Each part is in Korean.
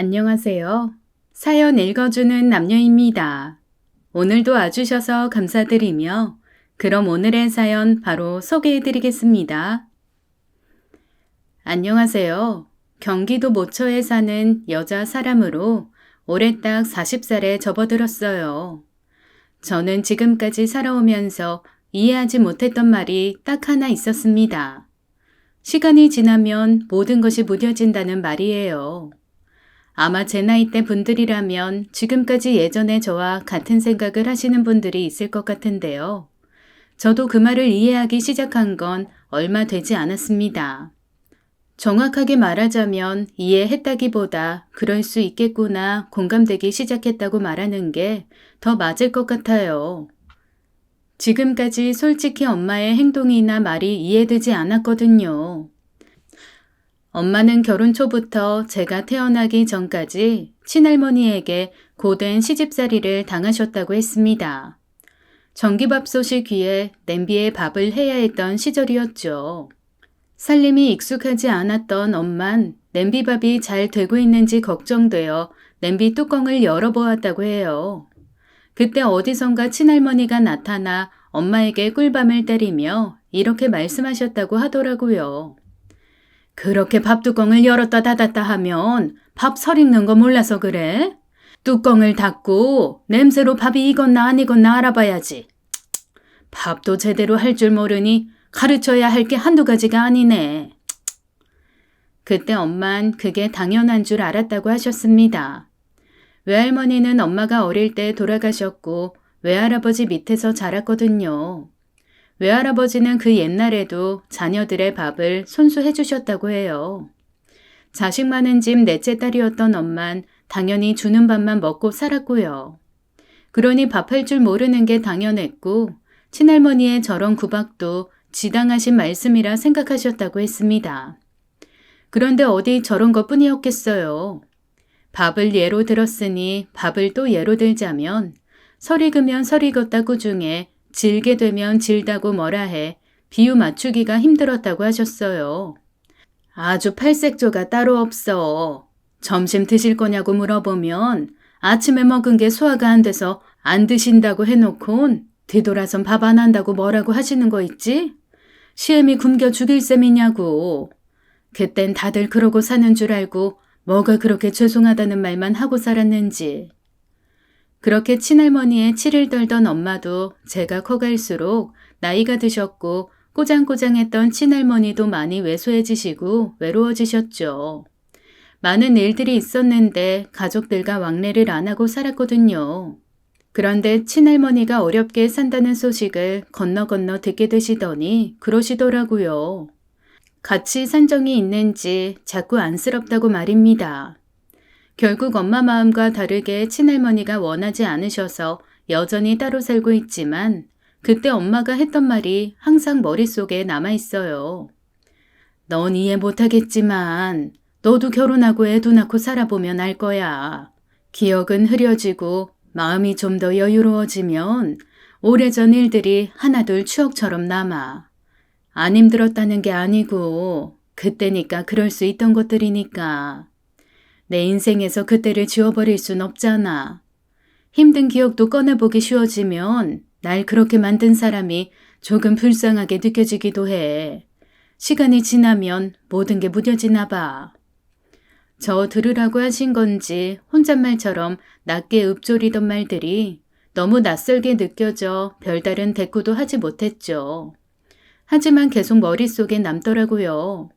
안녕하세요. 사연 읽어주는 남녀입니다. 오늘도 와주셔서 감사드리며, 그럼 오늘의 사연 바로 소개해드리겠습니다. 안녕하세요. 경기도 모처에 사는 여자 사람으로 올해 딱 40살에 접어들었어요. 저는 지금까지 살아오면서 이해하지 못했던 말이 딱 하나 있었습니다. 시간이 지나면 모든 것이 무뎌진다는 말이에요. 아마 제 나이대 분들이라면 지금까지 예전에 저와 같은 생각을 하시는 분들이 있을 것 같은데요. 저도 그 말을 이해하기 시작한 건 얼마 되지 않았습니다. 정확하게 말하자면 이해했다기보다 그럴 수 있겠구나 공감되기 시작했다고 말하는 게 더 맞을 것 같아요. 지금까지 솔직히 엄마의 행동이나 말이 이해되지 않았거든요. 엄마는 결혼 초부터 제가 태어나기 전까지 친할머니에게 고된 시집살이를 당하셨다고 했습니다. 전기밥솥이 귀에 냄비에 밥을 해야 했던 시절이었죠. 살림이 익숙하지 않았던 엄만 냄비밥이 잘 되고 있는지 걱정되어 냄비 뚜껑을 열어보았다고 해요. 그때 어디선가 친할머니가 나타나 엄마에게 꿀밤을 때리며 이렇게 말씀하셨다고 하더라고요. 그렇게 밥 뚜껑을 열었다 닫았다 하면 밥 설 익는 거 몰라서 그래? 뚜껑을 닫고 냄새로 밥이 익었나 안 익었나 알아봐야지. 밥도 제대로 할 줄 모르니 가르쳐야 할 게 한두 가지가 아니네. 그때 엄만 그게 당연한 줄 알았다고 하셨습니다. 외할머니는 엄마가 어릴 때 돌아가셨고 외할아버지 밑에서 자랐거든요. 외할아버지는 그 옛날에도 자녀들의 밥을 손수해 주셨다고 해요. 자식 많은 집 넷째 딸이었던 엄만 당연히 주는 밥만 먹고 살았고요. 그러니 밥할 줄 모르는 게 당연했고 친할머니의 저런 구박도 지당하신 말씀이라 생각하셨다고 했습니다. 그런데 어디 저런 것뿐이었겠어요. 밥을 예로 들었으니 밥을 또 예로 들자면 설 익으면 설 익었다고 중에 질게 되면 질다고 뭐라 해 비유 맞추기가 힘들었다고 하셨어요. 아주 팔색조가 따로 없어. 점심 드실 거냐고 물어보면 아침에 먹은 게 소화가 안 돼서 안 드신다고 해놓곤 뒤돌아선 밥 안 한다고 뭐라고 하시는 거 있지? 시엠이 굶겨 죽일 셈이냐고. 그땐 다들 그러고 사는 줄 알고 뭐가 그렇게 죄송하다는 말만 하고 살았는지. 그렇게 친할머니의 치를 떨던 엄마도 제가 커갈수록 나이가 드셨고 꼬장꼬장했던 친할머니도 많이 왜소해지시고 외로워지셨죠. 많은 일들이 있었는데 가족들과 왕래를 안 하고 살았거든요. 그런데 친할머니가 어렵게 산다는 소식을 건너 듣게 되시더니 그러시더라고요. 같이 산 적이 있는지 자꾸 안쓰럽다고 말입니다. 결국 엄마 마음과 다르게 친할머니가 원하지 않으셔서 여전히 따로 살고 있지만 그때 엄마가 했던 말이 항상 머릿속에 남아있어요. 넌 이해 못하겠지만 너도 결혼하고 애도 낳고 살아보면 알 거야. 기억은 흐려지고 마음이 좀 더 여유로워지면 오래전 일들이 하나둘 추억처럼 남아. 안 힘들었다는 게 아니고 그때니까 그럴 수 있던 것들이니까. 내 인생에서 그때를 지워버릴 순 없잖아. 힘든 기억도 꺼내보기 쉬워지면 날 그렇게 만든 사람이 조금 불쌍하게 느껴지기도 해. 시간이 지나면 모든 게 무뎌지나 봐. 저 들으라고 하신 건지 혼잣말처럼 낮게 읊조리던 말들이 너무 낯설게 느껴져 별다른 대꾸도 하지 못했죠. 하지만 계속 머릿속에 남더라고요.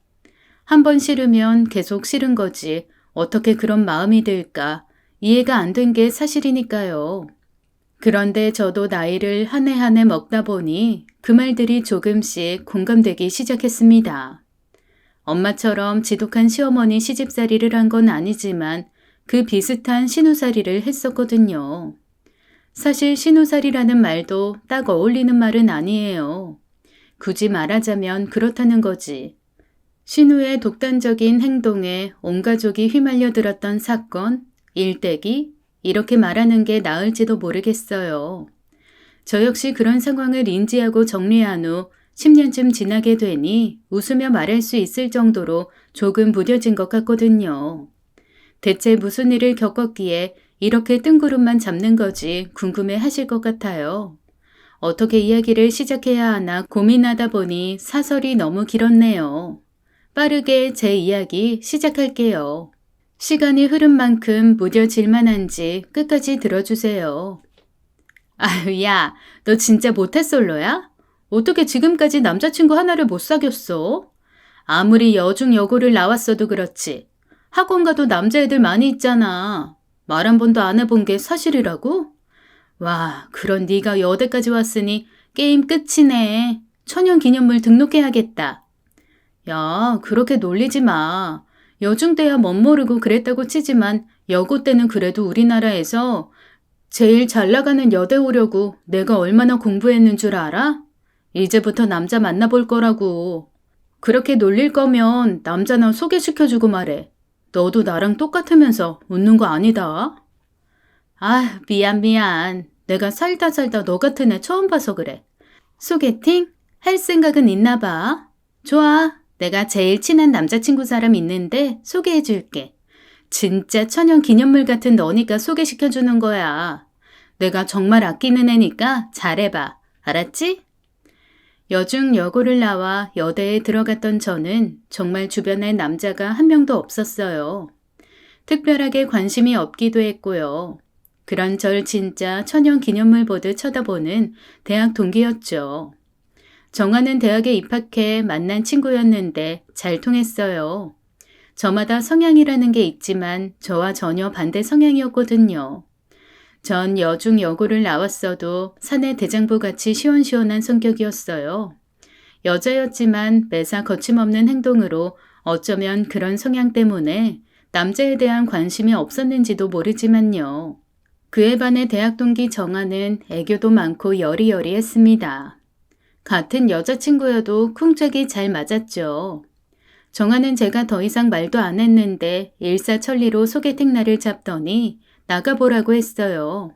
한 번 싫으면 계속 싫은 거지 어떻게 그런 마음이 들까 이해가 안 된 게 사실이니까요. 그런데 저도 나이를 한 해 한 해 먹다 보니 그 말들이 조금씩 공감되기 시작했습니다. 엄마처럼 지독한 시어머니 시집살이를 한 건 아니지만 그 비슷한 신우살이를 했었거든요. 사실 신우살이라는 말도 딱 어울리는 말은 아니에요. 굳이 말하자면 그렇다는 거지. 신우의 독단적인 행동에 온 가족이 휘말려 들었던 사건, 일대기, 이렇게 말하는 게 나을지도 모르겠어요. 저 역시 그런 상황을 인지하고 정리한 후 10년쯤 지나게 되니 웃으며 말할 수 있을 정도로 조금 무뎌진 것 같거든요. 대체 무슨 일을 겪었기에 이렇게 뜬구름만 잡는 거지 궁금해 하실 것 같아요. 어떻게 이야기를 시작해야 하나 고민하다 보니 사설이 너무 길었네요. 빠르게 제 이야기 시작할게요. 시간이 흐른 만큼 무뎌질 만한지 끝까지 들어주세요. 아유, 야, 너 진짜 모태솔로야? 어떻게 지금까지 남자친구 하나를 못 사귀었어? 아무리 여중 여고를 나왔어도 그렇지. 학원 가도 남자애들 많이 있잖아. 말 한 번도 안 해본 게 사실이라고? 와, 그런 네가 여대까지 왔으니 게임 끝이네. 천연기념물 등록해야겠다. 야, 그렇게 놀리지 마. 여중 때야 멋모르고 그랬다고 치지만 여고 때는 그래도 우리나라에서 제일 잘 나가는 여대 오려고 내가 얼마나 공부했는 줄 알아? 이제부터 남자 만나볼 거라고. 그렇게 놀릴 거면 남자나 소개시켜주고 말해. 너도 나랑 똑같으면서 웃는 거 아니다. 아, 미안. 내가 살다 너 같은 애 처음 봐서 그래. 소개팅? 할 생각은 있나 봐. 좋아. 내가 제일 친한 남자친구 사람 있는데 소개해줄게. 진짜 천연 기념물 같은 너니까 소개시켜주는 거야. 내가 정말 아끼는 애니까 잘해봐. 알았지? 여중 여고를 나와 여대에 들어갔던 저는 정말 주변에 남자가 한 명도 없었어요. 특별하게 관심이 없기도 했고요. 그런 절 진짜 천연 기념물 보듯 쳐다보는 대학 동기였죠. 정아는 대학에 입학해 만난 친구였는데 잘 통했어요. 저마다 성향이라는 게 있지만 저와 전혀 반대 성향이었거든요. 전 여중 여고를 나왔어도 사내 대장부 같이 시원시원한 성격이었어요. 여자였지만 매사 거침없는 행동으로 어쩌면 그런 성향 때문에 남자에 대한 관심이 없었는지도 모르지만요. 그에 반해 대학 동기 정아는 애교도 많고 여리여리했습니다. 같은 여자친구여도 쿵짝이 잘 맞았죠. 정아는 제가 더 이상 말도 안 했는데 일사천리로 소개팅 날을 잡더니 나가보라고 했어요.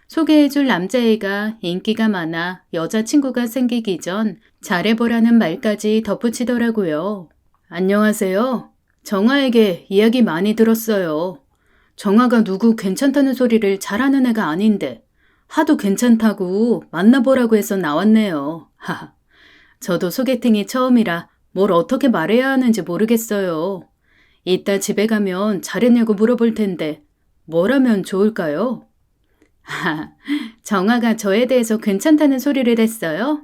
소개해줄 남자애가 인기가 많아 여자친구가 생기기 전 잘해보라는 말까지 덧붙이더라고요. 안녕하세요. 정아에게 이야기 많이 들었어요. 정아가 누구 괜찮다는 소리를 잘하는 애가 아닌데 하도 괜찮다고 만나보라고 해서 나왔네요. 하하. 저도 소개팅이 처음이라 뭘 어떻게 말해야 하는지 모르겠어요. 이따 집에 가면 잘했냐고 물어볼 텐데 뭘 하면 좋을까요? 정아가 저에 대해서 괜찮다는 소리를 했어요?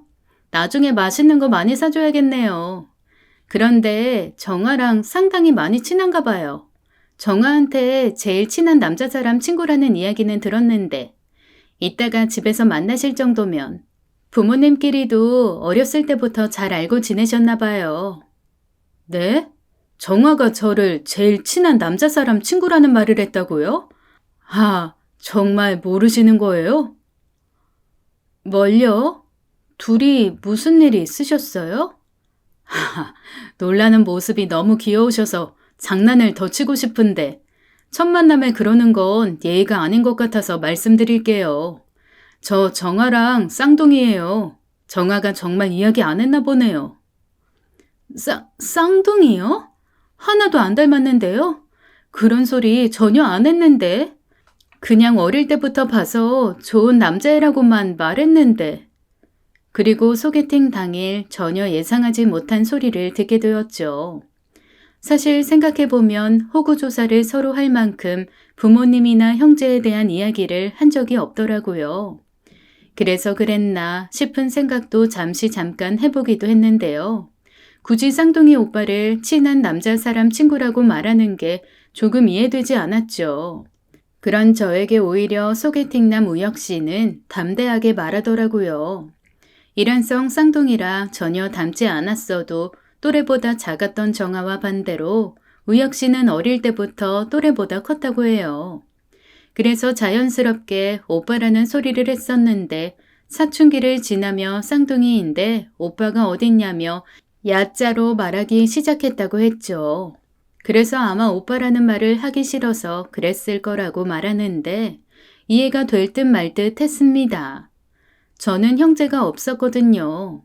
나중에 맛있는 거 많이 사줘야겠네요. 그런데 정아랑 상당히 많이 친한가 봐요. 정아한테 제일 친한 남자 사람 친구라는 이야기는 들었는데 이따가 집에서 만나실 정도면 부모님끼리도 어렸을 때부터 잘 알고 지내셨나 봐요. 네? 정아가 저를 제일 친한 남자 사람 친구라는 말을 했다고요? 아, 정말 모르시는 거예요? 뭘요? 둘이 무슨 일이 있으셨어요? 하하, 놀라는 모습이 너무 귀여우셔서 장난을 더 치고 싶은데 첫 만남에 그러는 건 예의가 아닌 것 같아서 말씀드릴게요. 저 정아랑 쌍둥이에요. 정아가 정말 이야기 안 했나 보네요. 쌍둥이요? 하나도 안 닮았는데요? 그런 소리 전혀 안 했는데. 그냥 어릴 때부터 봐서 좋은 남자애라고만 말했는데. 그리고 소개팅 당일 전혀 예상하지 못한 소리를 듣게 되었죠. 사실 생각해보면 호구조사를 서로 할 만큼 부모님이나 형제에 대한 이야기를 한 적이 없더라고요. 그래서 그랬나 싶은 생각도 잠깐 해보기도 했는데요. 굳이 쌍둥이 오빠를 친한 남자 사람 친구라고 말하는 게 조금 이해되지 않았죠. 그런 저에게 오히려 소개팅남 우혁 씨는 담대하게 말하더라고요. 일란성 쌍둥이라 전혀 닮지 않았어도 또래보다 작았던 정아와 반대로 우혁 씨는 어릴 때부터 또래보다 컸다고 해요. 그래서 자연스럽게 오빠라는 소리를 했었는데 사춘기를 지나며 쌍둥이인데 오빠가 어딨냐며 야자로 말하기 시작했다고 했죠. 그래서 아마 오빠라는 말을 하기 싫어서 그랬을 거라고 말하는데 이해가 될 듯 말 듯 했습니다. 저는 형제가 없었거든요.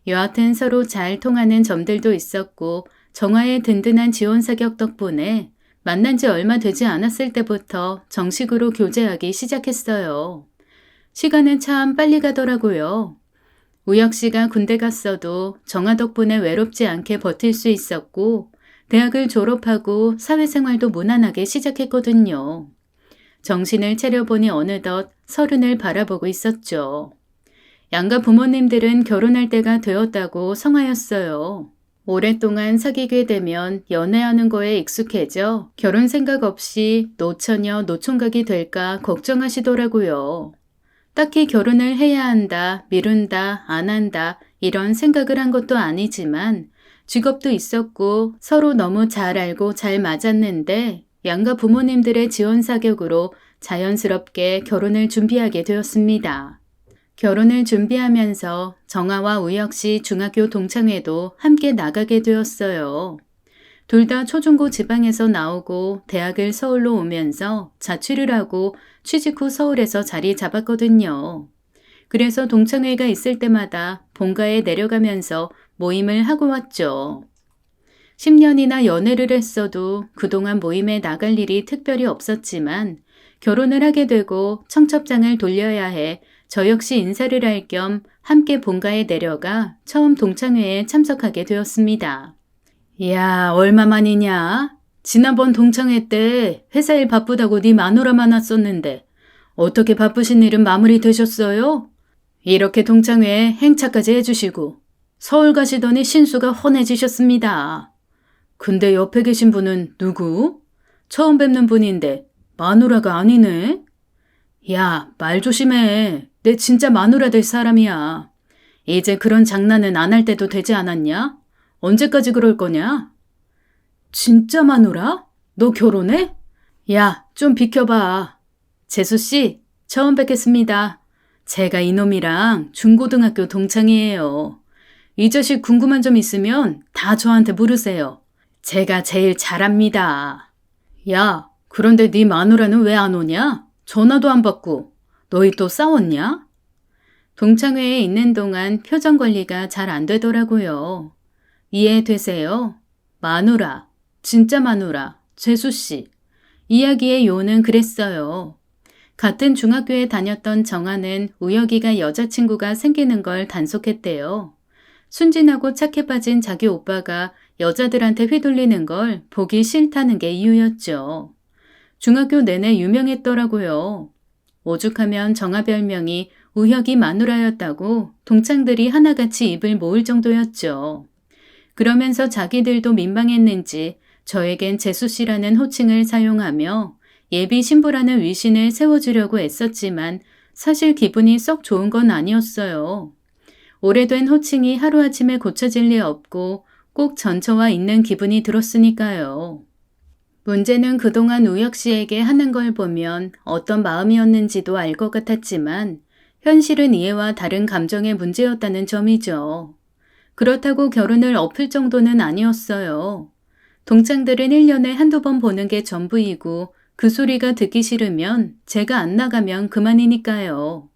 여하튼 서로 잘 통하는 점들도 있었고 정아의 든든한 지원 사격 덕분에 만난 지 얼마 되지 않았을 때부터 정식으로 교제하기 시작했어요. 시간은 참 빨리 가더라고요. 우혁 씨가 군대 갔어도 정아 덕분에 외롭지 않게 버틸 수 있었고, 대학을 졸업하고 사회생활도 무난하게 시작했거든요. 정신을 차려보니 어느덧 30을 바라보고 있었죠. 양가 부모님들은 결혼할 때가 되었다고 성하였어요. 오랫동안 사귀게 되면 연애하는 거에 익숙해져 결혼 생각 없이 노처녀 노총각이 될까 걱정하시더라고요. 딱히 결혼을 해야 한다, 미룬다, 안 한다 이런 생각을 한 것도 아니지만 직업도 있었고 서로 너무 잘 알고 잘 맞았는데 양가 부모님들의 지원 사격으로 자연스럽게 결혼을 준비하게 되었습니다. 결혼을 준비하면서 정아와 우혁 씨 중학교 동창회도 함께 나가게 되었어요. 둘 다 초중고 지방에서 나오고 대학을 서울로 오면서 자취를 하고 취직 후 서울에서 자리 잡았거든요. 그래서 동창회가 있을 때마다 본가에 내려가면서 모임을 하고 왔죠. 10년이나 연애를 했어도 그동안 모임에 나갈 일이 특별히 없었지만 결혼을 하게 되고 청첩장을 돌려야 해 저 역시 인사를 할 겸 함께 본가에 내려가 처음 동창회에 참석하게 되었습니다. 이야, 얼마만이냐? 지난번 동창회 때 회사 일 바쁘다고 네 마누라만 왔었는데 어떻게 바쁘신 일은 마무리 되셨어요? 이렇게 동창회에 행차까지 해주시고 서울 가시더니 신수가 훤해지셨습니다. 근데 옆에 계신 분은 누구? 처음 뵙는 분인데 마누라가 아니네? 야, 말 조심해. 내 진짜 마누라 될 사람이야. 이제 그런 장난은 안 할 때도 되지 않았냐? 언제까지 그럴 거냐? 진짜 마누라? 너 결혼해? 야, 좀 비켜봐. 재수씨, 처음 뵙겠습니다. 제가 이놈이랑 중고등학교 동창이에요. 이 자식 궁금한 점 있으면 다 저한테 물으세요. 제가 제일 잘합니다. 야, 그런데 네 마누라는 왜 안 오냐? 전화도 안 받고. 너희 또 싸웠냐? 동창회에 있는 동안 표정 관리가 잘 안 되더라고요. 이해되세요? 마누라, 진짜 마누라, 재수씨. 이야기의 요는 그랬어요. 같은 중학교에 다녔던 정아는 우혁이가 여자친구가 생기는 걸 단속했대요. 순진하고 착해 빠진 자기 오빠가 여자들한테 휘둘리는 걸 보기 싫다는 게 이유였죠. 중학교 내내 유명했더라고요. 오죽하면 정아 별명이 우혁이 마누라였다고 동창들이 하나같이 입을 모을 정도였죠. 그러면서 자기들도 민망했는지 저에겐 재수씨라는 호칭을 사용하며 예비 신부라는 위신을 세워주려고 애썼지만 사실 기분이 썩 좋은 건 아니었어요. 오래된 호칭이 하루아침에 고쳐질 리 없고 꼭 전처와 있는 기분이 들었으니까요. 문제는 그동안 우혁 씨에게 하는 걸 보면 어떤 마음이었는지도 알 것 같았지만 현실은 이해와 다른 감정의 문제였다는 점이죠. 그렇다고 결혼을 엎을 정도는 아니었어요. 동창들은 1년에 한두 번 보는 게 전부이고 그 소리가 듣기 싫으면 제가 안 나가면 그만이니까요.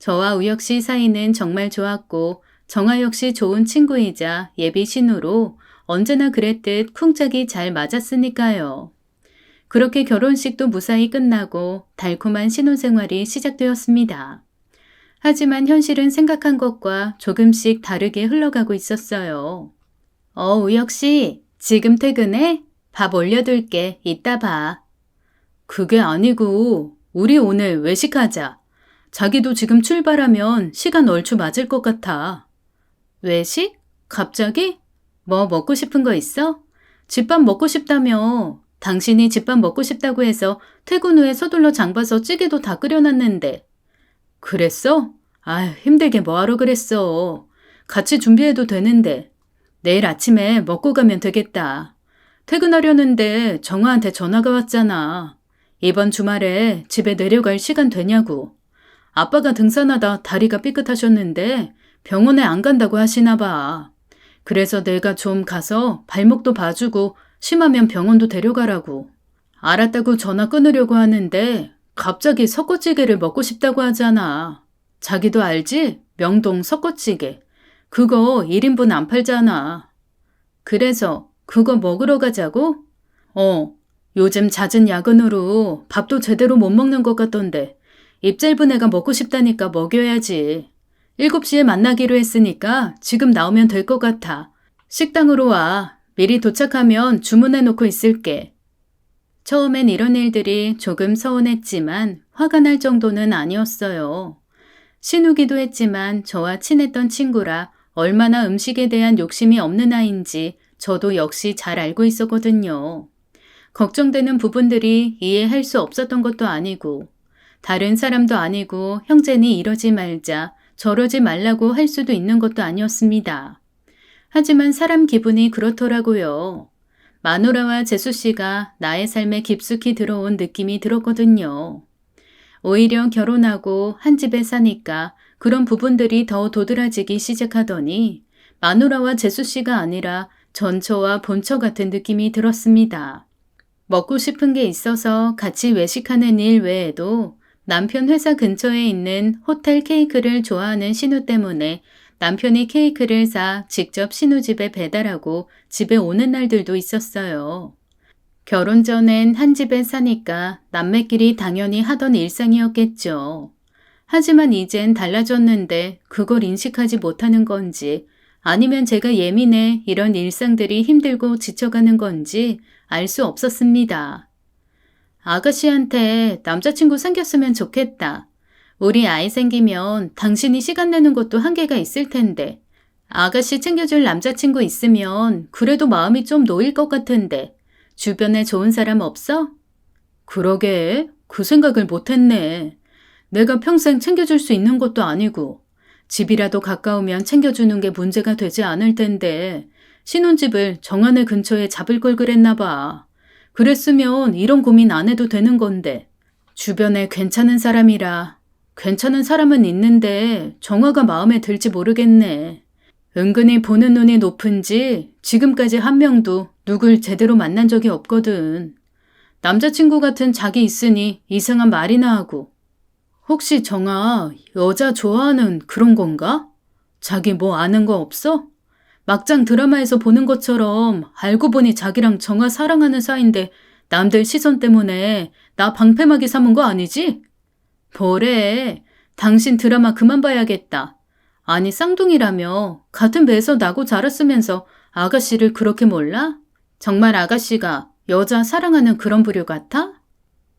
저와 우혁 씨 사이는 정말 좋았고 정아 역시 좋은 친구이자 예비 신우로 언제나 그랬듯 쿵짝이 잘 맞았으니까요. 그렇게 결혼식도 무사히 끝나고 달콤한 신혼생활이 시작되었습니다. 하지만 현실은 생각한 것과 조금씩 다르게 흘러가고 있었어요. 우혁 씨, 지금 퇴근해? 밥 올려둘게. 이따 봐. 그게 아니고 우리 오늘 외식하자. 자기도 지금 출발하면 시간 얼추 맞을 것 같아. 외식? 갑자기? 뭐 먹고 싶은 거 있어? 집밥 먹고 싶다며. 당신이 집밥 먹고 싶다고 해서 퇴근 후에 서둘러 장 봐서 찌개도 다 끓여놨는데. 그랬어? 아휴, 힘들게 뭐하러 그랬어. 같이 준비해도 되는데. 내일 아침에 먹고 가면 되겠다. 퇴근하려는데 정아한테 전화가 왔잖아. 이번 주말에 집에 내려갈 시간 되냐고. 아빠가 등산하다 다리가 삐끗하셨는데 병원에 안 간다고 하시나 봐. 그래서 내가 좀 가서 발목도 봐주고 심하면 병원도 데려가라고. 알았다고 전화 끊으려고 하는데 갑자기 석고찌개를 먹고 싶다고 하잖아. 자기도 알지? 명동 석고찌개. 그거 1인분 안 팔잖아. 그래서 그거 먹으러 가자고? 요즘 잦은 야근으로 밥도 제대로 못 먹는 것 같던데 입 짧은 애가 먹고 싶다니까 먹여야지. 7시에 만나기로 했으니까 지금 나오면 될 것 같아. 식당으로 와. 미리 도착하면 주문해 놓고 있을게. 처음엔 이런 일들이 조금 서운했지만 화가 날 정도는 아니었어요. 신우기도 했지만 저와 친했던 친구라 얼마나 음식에 대한 욕심이 없는 아이인지 저도 역시 잘 알고 있었거든요. 걱정되는 부분들이 이해할 수 없었던 것도 아니고 다른 사람도 아니고 형제니 이러지 말자 저러지 말라고 할 수도 있는 것도 아니었습니다. 하지만 사람 기분이 그렇더라고요. 마누라와 재수 씨가 나의 삶에 깊숙이 들어온 느낌이 들었거든요. 오히려 결혼하고 한 집에 사니까 그런 부분들이 더 도드라지기 시작하더니 마누라와 재수 씨가 아니라 전처와 본처 같은 느낌이 들었습니다. 먹고 싶은 게 있어서 같이 외식하는 일 외에도 남편 회사 근처에 있는 호텔 케이크를 좋아하는 신우 때문에 남편이 케이크를 사 직접 신우 집에 배달하고 집에 오는 날들도 있었어요. 결혼 전엔 한 집에 사니까 남매끼리 당연히 하던 일상이었겠죠. 하지만 이젠 달라졌는데 그걸 인식하지 못하는 건지 아니면 제가 예민해 이런 일상들이 힘들고 지쳐가는 건지 알 수 없었습니다. 아가씨한테 남자친구 생겼으면 좋겠다. 우리 아이 생기면 당신이 시간 내는 것도 한계가 있을 텐데. 아가씨 챙겨줄 남자친구 있으면 그래도 마음이 좀 놓일 것 같은데. 주변에 좋은 사람 없어? 그러게, 그 생각을 못했네. 내가 평생 챙겨줄 수 있는 것도 아니고 집이라도 가까우면 챙겨주는 게 문제가 되지 않을 텐데 신혼집을 정안의 근처에 잡을 걸 그랬나 봐. 그랬으면 이런 고민 안 해도 되는 건데 주변에 괜찮은 사람은 있는데 정화가 마음에 들지 모르겠네. 은근히 보는 눈이 높은지 지금까지 한 명도 누굴 제대로 만난 적이 없거든. 남자친구 같은 자기 있으니 이상한 말이나 하고. 혹시 정아 여자 좋아하는 그런 건가? 자기 뭐 아는 거 없어? 막장 드라마에서 보는 것처럼 알고 보니 자기랑 정아 사랑하는 사이인데 남들 시선 때문에 나 방패막이 삼은 거 아니지? 뭐래? 당신 드라마 그만 봐야겠다. 아니 쌍둥이라며 같은 배에서 나고 자랐으면서 아가씨를 그렇게 몰라? 정말 아가씨가 여자 사랑하는 그런 부류 같아?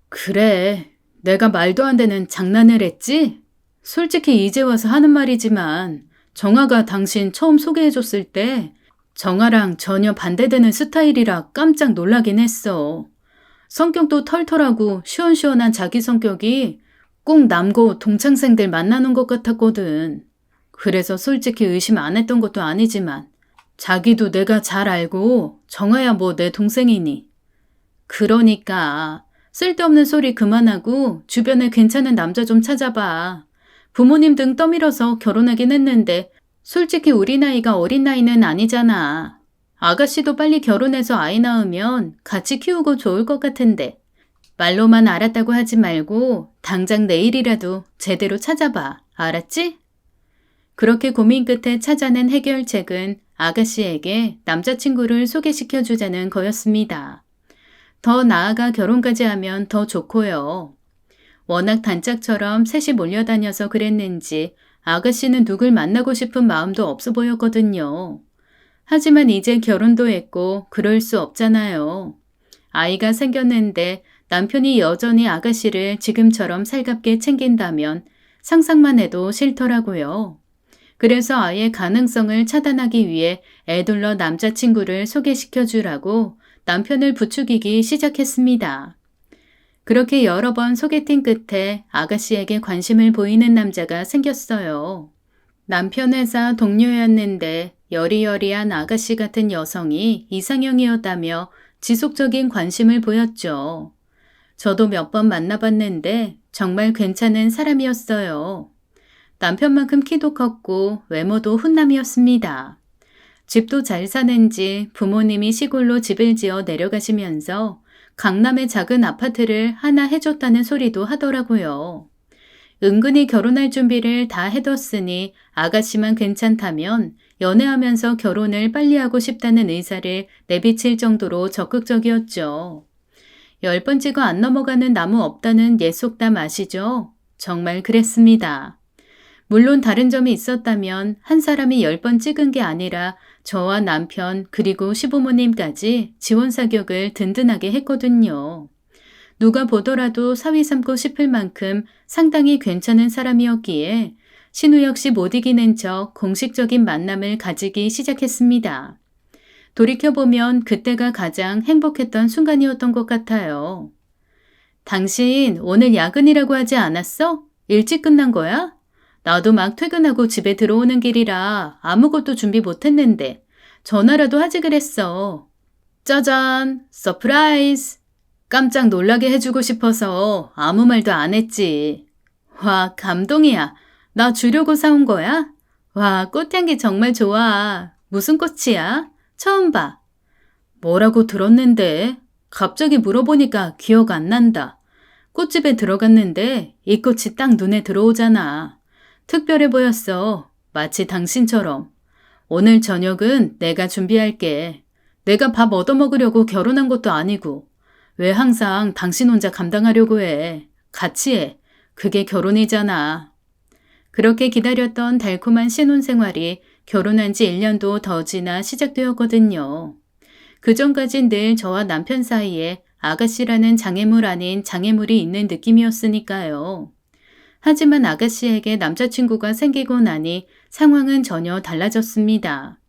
그래. 내가 말도 안 되는 장난을 했지? 솔직히 이제 와서 하는 말이지만 정아가 당신 처음 소개해줬을 때 정아랑 전혀 반대되는 스타일이라 깜짝 놀라긴 했어. 성격도 털털하고 시원시원한 자기 성격이 꼭 남고 동창생들 만나는 것 같았거든. 그래서 솔직히 의심 안 했던 것도 아니지만 자기도 내가 잘 알고 정아야 뭐 내 동생이니. 그러니까 쓸데없는 소리 그만하고 주변에 괜찮은 남자 좀 찾아봐. 부모님 등 떠밀어서 결혼하긴 했는데 솔직히 우리 나이가 어린 나이는 아니잖아. 아가씨도 빨리 결혼해서 아이 낳으면 같이 키우고 좋을 것 같은데. 말로만 알았다고 하지 말고 당장 내일이라도 제대로 찾아봐. 알았지? 그렇게 고민 끝에 찾아낸 해결책은 아가씨에게 남자친구를 소개시켜주자는 거였습니다. 더 나아가 결혼까지 하면 더 좋고요. 워낙 단짝처럼 셋이 몰려다녀서 그랬는지 아가씨는 누굴 만나고 싶은 마음도 없어 보였거든요. 하지만 이제 결혼도 했고 그럴 수 없잖아요. 아이가 생겼는데 남편이 여전히 아가씨를 지금처럼 살갑게 챙긴다면 상상만 해도 싫더라고요. 그래서 아예 가능성을 차단하기 위해 애둘러 남자친구를 소개시켜주라고 남편을 부추기기 시작했습니다. 그렇게 여러 번 소개팅 끝에 아가씨에게 관심을 보이는 남자가 생겼어요. 남편 회사 동료였는데 여리여리한 아가씨 같은 여성이 이상형이었다며 지속적인 관심을 보였죠. 저도 몇 번 만나봤는데 정말 괜찮은 사람이었어요. 남편만큼 키도 컸고 외모도 훈남이었습니다. 집도 잘 사는지 부모님이 시골로 집을 지어 내려가시면서 강남의 작은 아파트를 하나 해줬다는 소리도 하더라고요. 은근히 결혼할 준비를 다 해뒀으니 아가씨만 괜찮다면 연애하면서 결혼을 빨리 하고 싶다는 의사를 내비칠 정도로 적극적이었죠. 10번 찍어 안 넘어가는 나무 없다는 옛 속담 아시죠? 정말 그랬습니다. 물론 다른 점이 있었다면 한 사람이 10번 찍은 게 아니라 저와 남편 그리고 시부모님까지 지원 사격을 든든하게 했거든요. 누가 보더라도 사위 삼고 싶을 만큼 상당히 괜찮은 사람이었기에 신우 역시 못 이기는 척 공식적인 만남을 가지기 시작했습니다. 돌이켜보면 그때가 가장 행복했던 순간이었던 것 같아요. 당신 오늘 야근이라고 하지 않았어? 일찍 끝난 거야? 나도 막 퇴근하고 집에 들어오는 길이라 아무것도 준비 못했는데 전화라도 하지 그랬어. 짜잔! 서프라이즈! 깜짝 놀라게 해주고 싶어서 아무 말도 안 했지. 와, 감동이야. 나 주려고 사온 거야? 와, 꽃향기 정말 좋아. 무슨 꽃이야? 처음 봐. 뭐라고 들었는데? 갑자기 물어보니까 기억 안 난다. 꽃집에 들어갔는데 이 꽃이 딱 눈에 들어오잖아. 특별해 보였어. 마치 당신처럼. 오늘 저녁은 내가 준비할게. 내가 밥 얻어먹으려고 결혼한 것도 아니고. 왜 항상 당신 혼자 감당하려고 해. 같이 해. 그게 결혼이잖아. 그렇게 기다렸던 달콤한 신혼생활이 결혼한 지 1년도 더 지나 시작되었거든요. 그전까진 늘 저와 남편 사이에 아가씨라는 장애물 아닌 장애물이 있는 느낌이었으니까요. 하지만 아가씨에게 남자친구가 생기고 나니 상황은 전혀 달라졌습니다.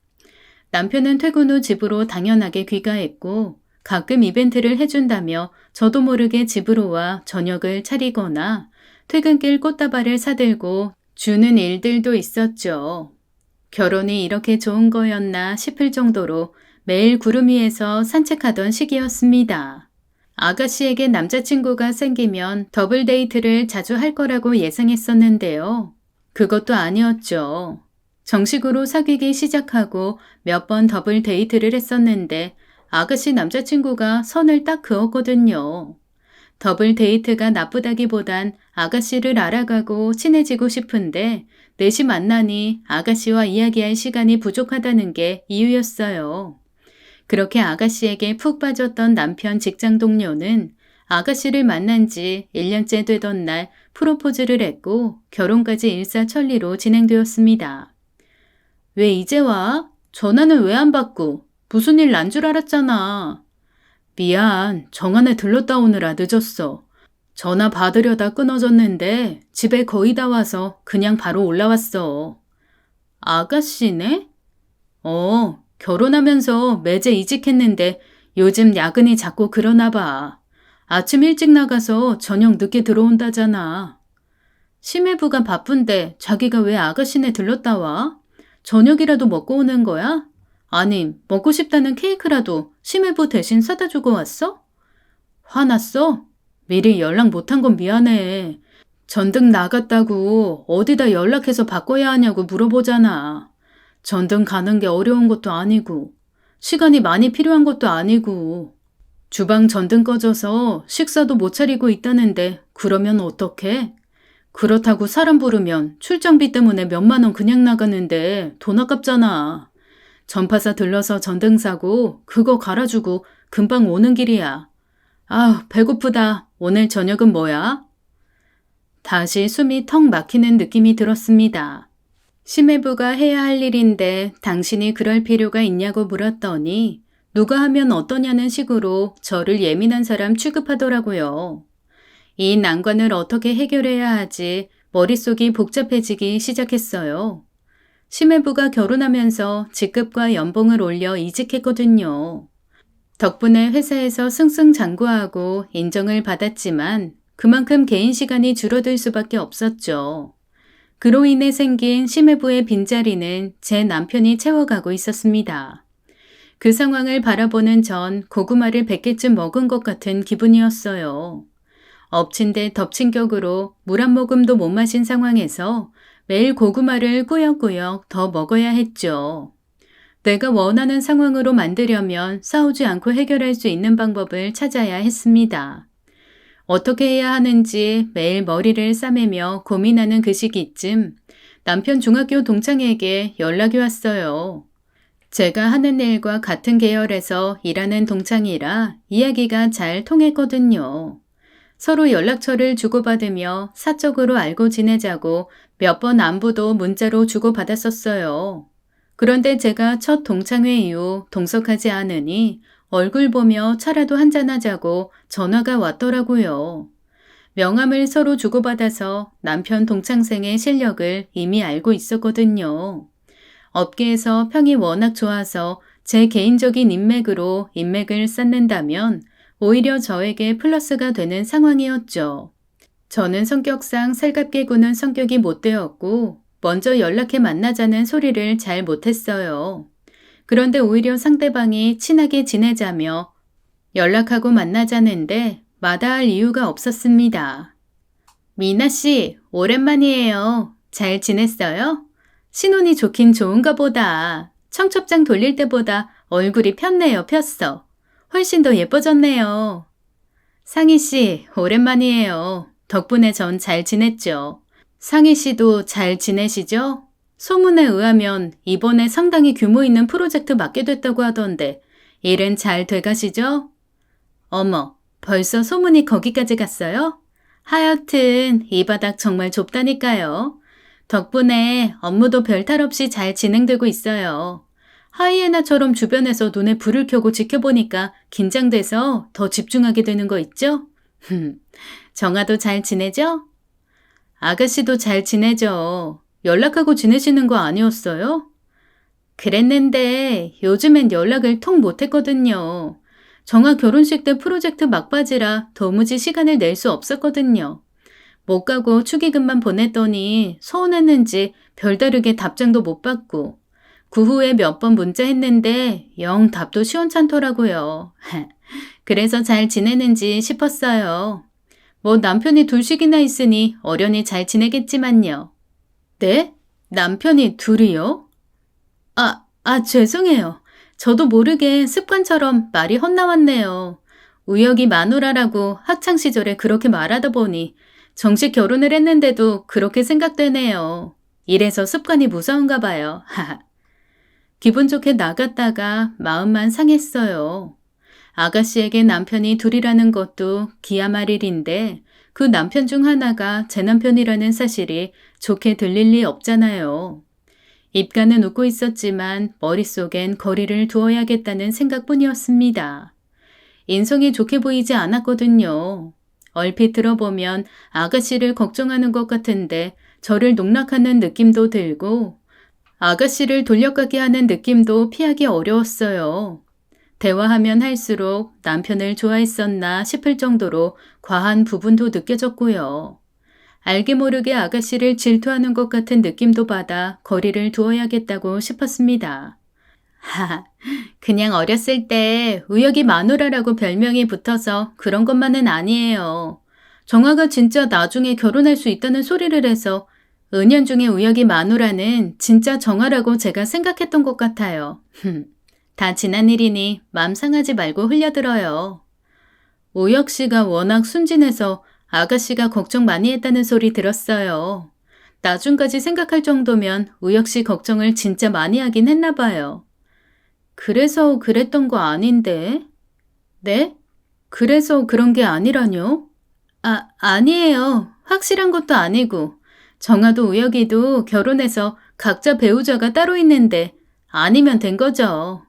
남편은 퇴근 후 집으로 당연하게 귀가했고 가끔 이벤트를 해준다며 저도 모르게 집으로 와 저녁을 차리거나 퇴근길 꽃다발을 사들고 주는 일들도 있었죠. 결혼이 이렇게 좋은 거였나 싶을 정도로 매일 구름 위에서 산책하던 시기였습니다. 아가씨에게 남자친구가 생기면 더블 데이트를 자주 할 거라고 예상했었는데요. 그것도 아니었죠. 정식으로 사귀기 시작하고 몇 번 더블 데이트를 했었는데 아가씨 남자친구가 선을 딱 그었거든요. 더블 데이트가 나쁘다기보단 아가씨를 알아가고 친해지고 싶은데 넷이 만나니 아가씨와 이야기할 시간이 부족하다는 게 이유였어요. 그렇게 아가씨에게 푹 빠졌던 남편 직장 동료는 아가씨를 만난 지 1년째 되던 날 프로포즈를 했고 결혼까지 일사천리로 진행되었습니다. 왜 이제 와? 전화는 왜 안 받고? 무슨 일 난 줄 알았잖아. 미안, 정안에 들렀다 오느라 늦었어. 전화 받으려다 끊어졌는데 집에 거의 다 와서 그냥 바로 올라왔어. 아가씨네? 결혼하면서 매제 이직했는데 요즘 야근이 자꾸 그러나 봐. 아침 일찍 나가서 저녁 늦게 들어온다잖아. 심해부가 바쁜데 자기가 왜 아가씨네 들렀다 와? 저녁이라도 먹고 오는 거야? 아님 먹고 싶다는 케이크라도 심해부 대신 사다 주고 왔어? 화났어? 미리 연락 못한 건 미안해. 전등 나갔다고 어디다 연락해서 바꿔야 하냐고 물어보잖아. 전등 가는 게 어려운 것도 아니고 시간이 많이 필요한 것도 아니고 주방 전등 꺼져서 식사도 못 차리고 있다는데 그러면 어떡해? 그렇다고 사람 부르면 출장비 때문에 몇만 원 그냥 나가는데 돈 아깝잖아. 전파사 들러서 전등 사고 그거 갈아주고 금방 오는 길이야. 아, 배고프다. 오늘 저녁은 뭐야? 다시 숨이 턱 막히는 느낌이 들었습니다. 심해부가 해야 할 일인데 당신이 그럴 필요가 있냐고 물었더니 누가 하면 어떠냐는 식으로 저를 예민한 사람 취급하더라고요. 이 난관을 어떻게 해결해야 하지 머릿속이 복잡해지기 시작했어요. 심해부가 결혼하면서 직급과 연봉을 올려 이직했거든요. 덕분에 회사에서 승승장구하고 인정을 받았지만 그만큼 개인 시간이 줄어들 수밖에 없었죠. 그로 인해 생긴 심해부의 빈자리는 제 남편이 채워가고 있었습니다. 그 상황을 바라보는 전 고구마를 100개쯤 먹은 것 같은 기분이었어요. 엎친 데 덮친 격으로 물 한 모금도 못 마신 상황에서 매일 고구마를 꾸역꾸역 더 먹어야 했죠. 내가 원하는 상황으로 만들려면 싸우지 않고 해결할 수 있는 방법을 찾아야 했습니다. 어떻게 해야 하는지 매일 머리를 싸매며 고민하는 그 시기쯤 남편 중학교 동창에게 연락이 왔어요. 제가 하는 일과 같은 계열에서 일하는 동창이라 이야기가 잘 통했거든요. 서로 연락처를 주고받으며 사적으로 알고 지내자고 몇 번 안부도 문자로 주고받았었어요. 그런데 제가 첫 동창회 이후 동석하지 않으니 얼굴 보며 차라도 한잔하자고 전화가 왔더라고요. 명함을 서로 주고받아서 남편 동창생의 실력을 이미 알고 있었거든요. 업계에서 평이 워낙 좋아서 제 개인적인 인맥으로 인맥을 쌓는다면 오히려 저에게 플러스가 되는 상황이었죠. 저는 성격상 살갑게 구는 성격이 못 되었고 먼저 연락해 만나자는 소리를 잘 못했어요. 그런데 오히려 상대방이 친하게 지내자며 연락하고 만나자는데 마다할 이유가 없었습니다. 미나 씨, 오랜만이에요. 잘 지냈어요? 신혼이 좋긴 좋은가 보다. 청첩장 돌릴 때보다 얼굴이 폈네요, 폈어. 훨씬 더 예뻐졌네요. 상희 씨, 오랜만이에요. 덕분에 전 잘 지냈죠. 상희 씨도 잘 지내시죠? 소문에 의하면 이번에 상당히 규모 있는 프로젝트 맡게 됐다고 하던데 일은 잘 돼가시죠? 어머, 벌써 소문이 거기까지 갔어요? 하여튼 이 바닥 정말 좁다니까요. 덕분에 업무도 별탈 없이 잘 진행되고 있어요. 하이에나처럼 주변에서 눈에 불을 켜고 지켜보니까 긴장돼서 더 집중하게 되는 거 있죠? 정아도 잘 지내죠? 아가씨도 잘 지내죠. 연락하고 지내시는 거 아니었어요? 그랬는데 요즘엔 연락을 통 못했거든요. 정아 결혼식 때 프로젝트 막바지라 도무지 시간을 낼 수 없었거든요. 못 가고 축의금만 보냈더니 서운했는지 별다르게 답장도 못 받고 그 후에 몇 번 문자했는데 영 답도 시원찮더라고요. 그래서 잘 지내는지 싶었어요. 뭐 남편이 둘씩이나 있으니 어련히 잘 지내겠지만요. 네? 남편이 둘이요? 죄송해요. 저도 모르게 습관처럼 말이 헛나왔네요. 우혁이 마누라라고 학창시절에 그렇게 말하다 보니 정식 결혼을 했는데도 그렇게 생각되네요. 이래서 습관이 무서운가 봐요. 기분 좋게 나갔다가 마음만 상했어요. 아가씨에게 남편이 둘이라는 것도 기야 말일인데 그 남편 중 하나가 제 남편이라는 사실이 좋게 들릴 리 없잖아요. 입가는 웃고 있었지만 머릿속엔 거리를 두어야겠다는 생각뿐이었습니다. 인성이 좋게 보이지 않았거든요. 얼핏 들어보면 아가씨를 걱정하는 것 같은데 저를 농락하는 느낌도 들고 아가씨를 돌려가게 하는 느낌도 피하기 어려웠어요. 대화하면 할수록 남편을 좋아했었나 싶을 정도로 과한 부분도 느껴졌고요. 알게 모르게 아가씨를 질투하는 것 같은 느낌도 받아 거리를 두어야겠다고 싶었습니다. 그냥 어렸을 때 우혁이 마누라라고 별명이 붙어서 그런 것만은 아니에요. 정아가 진짜 나중에 결혼할 수 있다는 소리를 해서 은연중에 우혁이 마누라는 진짜 정아라고 제가 생각했던 것 같아요. 다 지난 일이니 맘 상하지 말고 흘려들어요. 우혁 씨가 워낙 순진해서 아가씨가 걱정 많이 했다는 소리 들었어요. 나중까지 생각할 정도면 우혁 씨 걱정을 진짜 많이 하긴 했나 봐요. 그래서 그랬던 거 아닌데? 네? 그래서 그런 게 아니라뇨? 아니에요. 확실한 것도 아니고. 정아도 우혁이도 결혼해서 각자 배우자가 따로 있는데 아니면 된 거죠.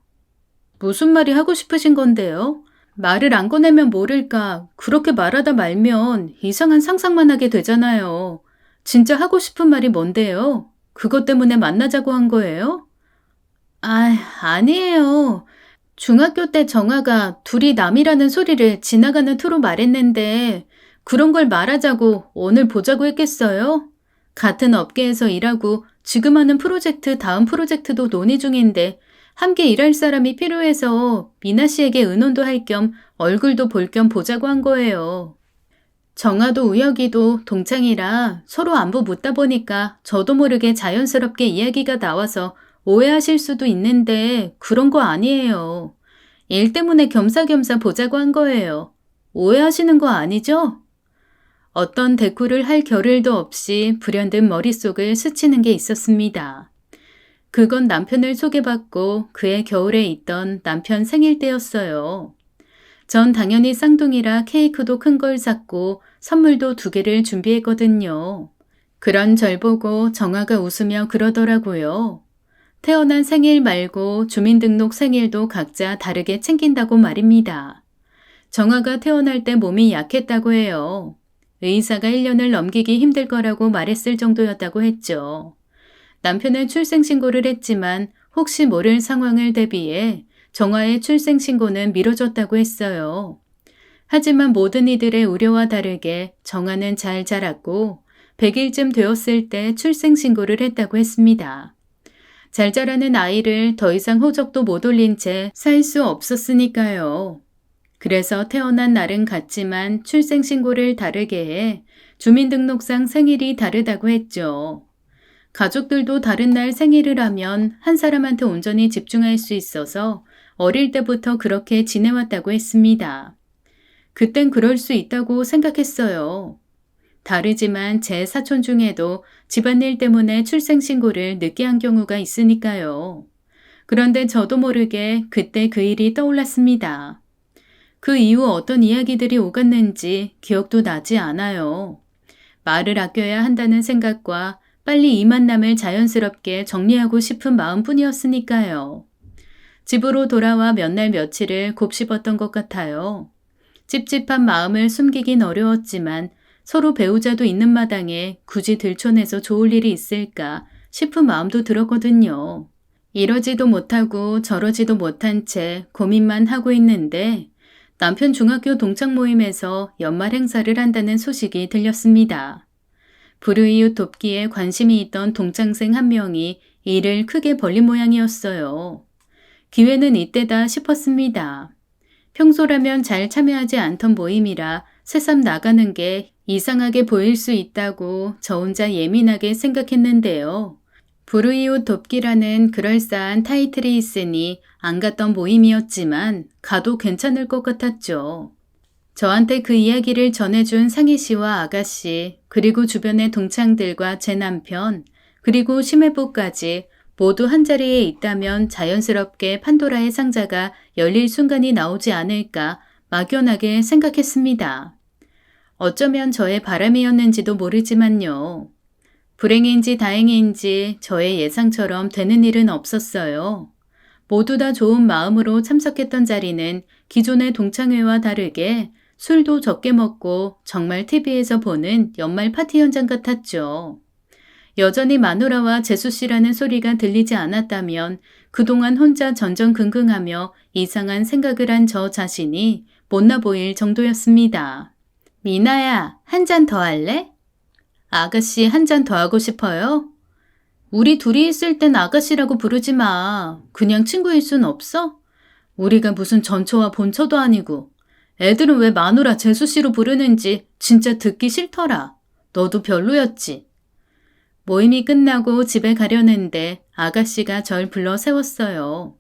무슨 말이 하고 싶으신 건데요? 말을 안 꺼내면 모를까 그렇게 말하다 말면 이상한 상상만 하게 되잖아요. 진짜 하고 싶은 말이 뭔데요? 그것 때문에 만나자고 한 거예요? 아니에요. 중학교 때 정아가 둘이 남이라는 소리를 지나가는 투로 말했는데 그런 걸 말하자고 오늘 보자고 했겠어요? 같은 업계에서 일하고 지금 하는 프로젝트 다음 프로젝트도 논의 중인데 함께 일할 사람이 필요해서 미나 씨에게 의논도 할 겸 얼굴도 볼 겸 보자고 한 거예요. 정아도 우혁이도 동창이라 서로 안부 묻다 보니까 저도 모르게 자연스럽게 이야기가 나와서 오해하실 수도 있는데 그런 거 아니에요. 일 때문에 겸사겸사 보자고 한 거예요. 오해하시는 거 아니죠? 어떤 대꾸를 할 겨를도 없이 불현듯 머릿속을 스치는 게 있었습니다. 그건 남편을 소개받고 그해 겨울에 있던 남편 생일 때였어요. 전 당연히 쌍둥이라 케이크도 큰 걸 샀고 선물도 2개를 준비했거든요. 그런 절 보고 정아가 웃으며 그러더라고요. 태어난 생일 말고 주민등록 생일도 각자 다르게 챙긴다고 말입니다. 정아가 태어날 때 몸이 약했다고 해요. 의사가 1년을 넘기기 힘들 거라고 말했을 정도였다고 했죠. 남편은 출생신고를 했지만 혹시 모를 상황을 대비해 정아의 출생신고는 미뤄졌다고 했어요. 하지만 모든 이들의 우려와 다르게 정아는 잘 자랐고 100일쯤 되었을 때 출생신고를 했다고 했습니다. 잘 자라는 아이를 더 이상 호적도 못 올린 채 살 수 없었으니까요. 그래서 태어난 날은 같지만 출생신고를 다르게 해 주민등록상 생일이 다르다고 했죠. 가족들도 다른 날 생일을 하면 한 사람한테 온전히 집중할 수 있어서 어릴 때부터 그렇게 지내왔다고 했습니다. 그땐 그럴 수 있다고 생각했어요. 다르지만 제 사촌 중에도 집안일 때문에 출생신고를 늦게 한 경우가 있으니까요. 그런데 저도 모르게 그때 그 일이 떠올랐습니다. 그 이후 어떤 이야기들이 오갔는지 기억도 나지 않아요. 말을 아껴야 한다는 생각과 빨리 이 만남을 자연스럽게 정리하고 싶은 마음뿐이었으니까요. 집으로 돌아와 몇 날 며칠을 곱씹었던 것 같아요. 찝찝한 마음을 숨기긴 어려웠지만 서로 배우자도 있는 마당에 굳이 들춰내서 좋을 일이 있을까 싶은 마음도 들었거든요. 이러지도 못하고 저러지도 못한 채 고민만 하고 있는데 남편 중학교 동창 모임에서 연말 행사를 한다는 소식이 들렸습니다. 불우이웃 돕기에 관심이 있던 동창생 한 명이 일을 크게 벌린 모양이었어요. 기회는 이때다 싶었습니다. 평소라면 잘 참여하지 않던 모임이라 새삼 나가는 게 이상하게 보일 수 있다고 저 혼자 예민하게 생각했는데요. 불우이웃 돕기라는 그럴싸한 타이틀이 있으니 안 갔던 모임이었지만 가도 괜찮을 것 같았죠. 저한테 그 이야기를 전해준 상희 씨와 아가씨, 그리고 주변의 동창들과 제 남편, 그리고 심해부까지 모두 한자리에 있다면 자연스럽게 판도라의 상자가 열릴 순간이 나오지 않을까 막연하게 생각했습니다. 어쩌면 저의 바람이었는지도 모르지만요. 불행인지 다행인지 저의 예상처럼 되는 일은 없었어요. 모두 다 좋은 마음으로 참석했던 자리는 기존의 동창회와 다르게 술도 적게 먹고 정말 TV에서 보는 연말 파티 현장 같았죠. 여전히 마누라와 재수 씨라는 소리가 들리지 않았다면 그동안 혼자 전전긍긍하며 이상한 생각을 한 저 자신이 못나 보일 정도였습니다. 미나야, 한 잔 더 할래? 아가씨 한 잔 더 하고 싶어요? 우리 둘이 있을 땐 아가씨라고 부르지 마. 그냥 친구일 순 없어? 우리가 무슨 전처와 본처도 아니고. 애들은 왜 마누라 재수씨로 부르는지 진짜 듣기 싫더라. 너도 별로였지. 모임이 끝나고 집에 가려는데 아가씨가 절 불러 세웠어요.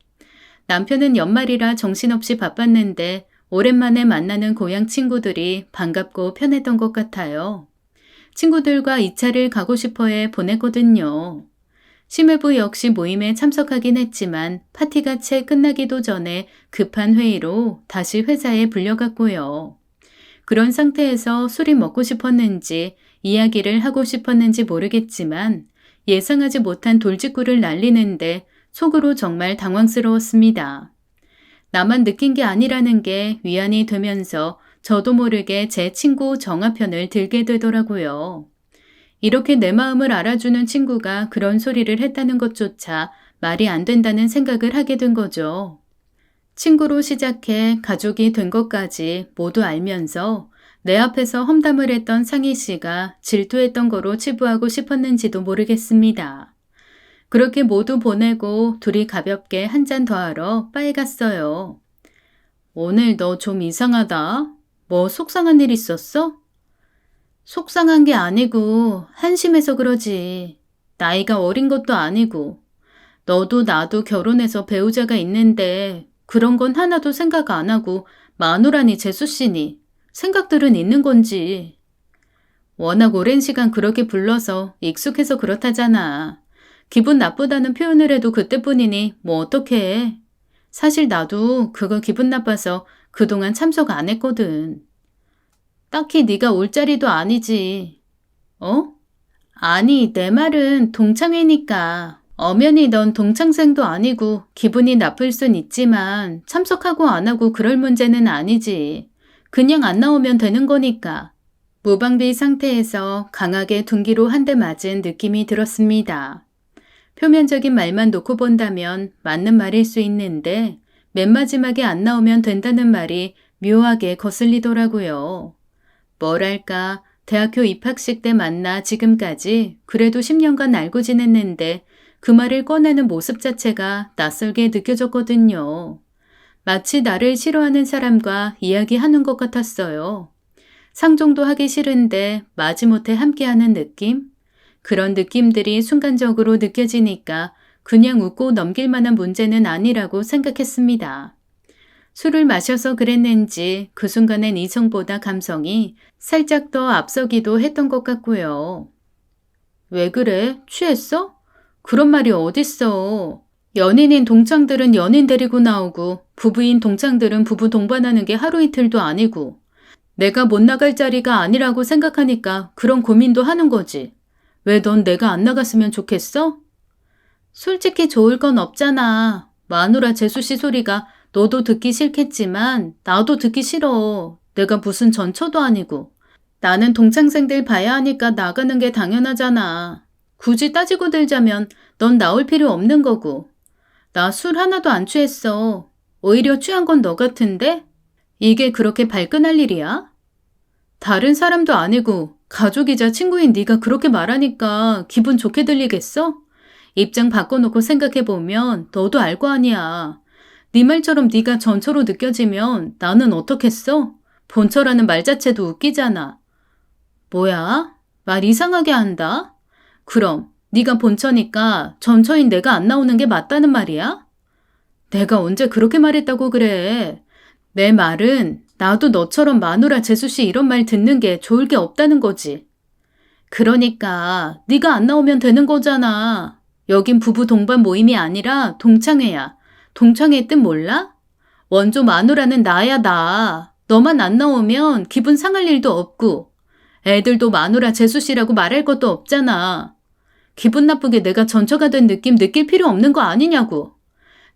남편은 연말이라 정신없이 바빴는데 오랜만에 만나는 고향 친구들이 반갑고 편했던 것 같아요. 친구들과 2차를 가고 싶어해 보냈거든요. 심해부 역시 모임에 참석하긴 했지만 파티가 채 끝나기도 전에 급한 회의로 다시 회사에 불려갔고요. 그런 상태에서 술이 먹고 싶었는지 이야기를 하고 싶었는지 모르겠지만 예상하지 못한 돌직구를 날리는데 속으로 정말 당황스러웠습니다. 나만 느낀 게 아니라는 게 위안이 되면서 저도 모르게 제 친구 정아 편을 들게 되더라고요. 이렇게 내 마음을 알아주는 친구가 그런 소리를 했다는 것조차 말이 안 된다는 생각을 하게 된 거죠. 친구로 시작해 가족이 된 것까지 모두 알면서 내 앞에서 험담을 했던 상희 씨가 질투했던 거로 치부하고 싶었는지도 모르겠습니다. 그렇게 모두 보내고 둘이 가볍게 한 잔 더 하러 바에 갔어요. 오늘 너 좀 이상하다. 뭐 속상한 일 있었어? 속상한 게 아니고 한심해서 그러지. 나이가 어린 것도 아니고. 너도 나도 결혼해서 배우자가 있는데 그런 건 하나도 생각 안 하고 마누라니 재수씨니 생각들은 있는 건지. 워낙 오랜 시간 그렇게 불러서 익숙해서 그렇다잖아. 기분 나쁘다는 표현을 해도 그때뿐이니 뭐 어떡해. 사실 나도 그거 기분 나빠서 그동안 참석 안 했거든. 딱히 네가 올 자리도 아니지. 어? 아니, 내 말은 동창회니까. 엄연히 넌 동창생도 아니고 기분이 나쁠 순 있지만 참석하고 안 하고 그럴 문제는 아니지. 그냥 안 나오면 되는 거니까. 무방비 상태에서 강하게 둔기로 한 대 맞은 느낌이 들었습니다. 표면적인 말만 놓고 본다면 맞는 말일 수 있는데 맨 마지막에 안 나오면 된다는 말이 묘하게 거슬리더라고요. 뭐랄까, 대학교 입학식 때 만나 지금까지 그래도 10년간 알고 지냈는데 그 말을 꺼내는 모습 자체가 낯설게 느껴졌거든요. 마치 나를 싫어하는 사람과 이야기하는 것 같았어요. 상종도 하기 싫은데 마지못해 함께하는 느낌? 그런 느낌들이 순간적으로 느껴지니까 그냥 웃고 넘길 만한 문제는 아니라고 생각했습니다. 술을 마셔서 그랬는지 그 순간엔 이성보다 감성이 살짝 더 앞서기도 했던 것 같고요. 왜 그래? 취했어? 그런 말이 어딨어. 연인인 동창들은 연인 데리고 나오고 부부인 동창들은 부부 동반하는 게 하루 이틀도 아니고 내가 못 나갈 자리가 아니라고 생각하니까 그런 고민도 하는 거지. 왜 넌 내가 안 나갔으면 좋겠어? 솔직히 좋을 건 없잖아. 마누라 재수씨 소리가 너도 듣기 싫겠지만 나도 듣기 싫어. 내가 무슨 전처도 아니고. 나는 동창생들 봐야 하니까 나가는 게 당연하잖아. 굳이 따지고 들자면 넌 나올 필요 없는 거고. 나 술 하나도 안 취했어. 오히려 취한 건 너 같은데? 이게 그렇게 발끈할 일이야? 다른 사람도 아니고 가족이자 친구인 네가 그렇게 말하니까 기분 좋게 들리겠어? 입장 바꿔놓고 생각해보면 너도 알 거 아니야. 네 말처럼 네가 전처로 느껴지면 나는 어떻겠어? 본처라는 말 자체도 웃기잖아. 뭐야? 말 이상하게 한다? 그럼 네가 본처니까 전처인 내가 안 나오는 게 맞다는 말이야? 내가 언제 그렇게 말했다고 그래. 내 말은 나도 너처럼 마누라 재수씨 이런 말 듣는 게 좋을 게 없다는 거지. 그러니까 네가 안 나오면 되는 거잖아. 여긴 부부 동반 모임이 아니라 동창회야. 동창회 뜻 몰라? 원조 마누라는 나야 나. 너만 안 나오면 기분 상할 일도 없고 애들도 마누라 재수씨라고 말할 것도 없잖아. 기분 나쁘게 내가 전처가 된 느낌 느낄 필요 없는 거 아니냐고.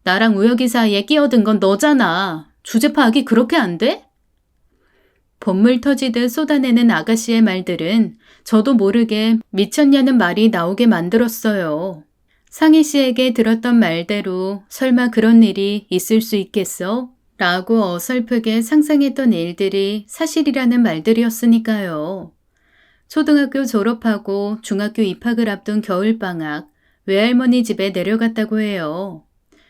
나랑 우혁이 사이에 끼어든 건 너잖아. 주제 파악이 그렇게 안 돼? 본물 터지듯 쏟아내는 아가씨의 말들은 저도 모르게 미쳤냐는 말이 나오게 만들었어요. 상희 씨에게 들었던 말대로 설마 그런 일이 있을 수 있겠어? 라고 어설프게 상상했던 일들이 사실이라는 말들이었으니까요. 초등학교 졸업하고 중학교 입학을 앞둔 겨울방학, 외할머니 집에 내려갔다고 해요.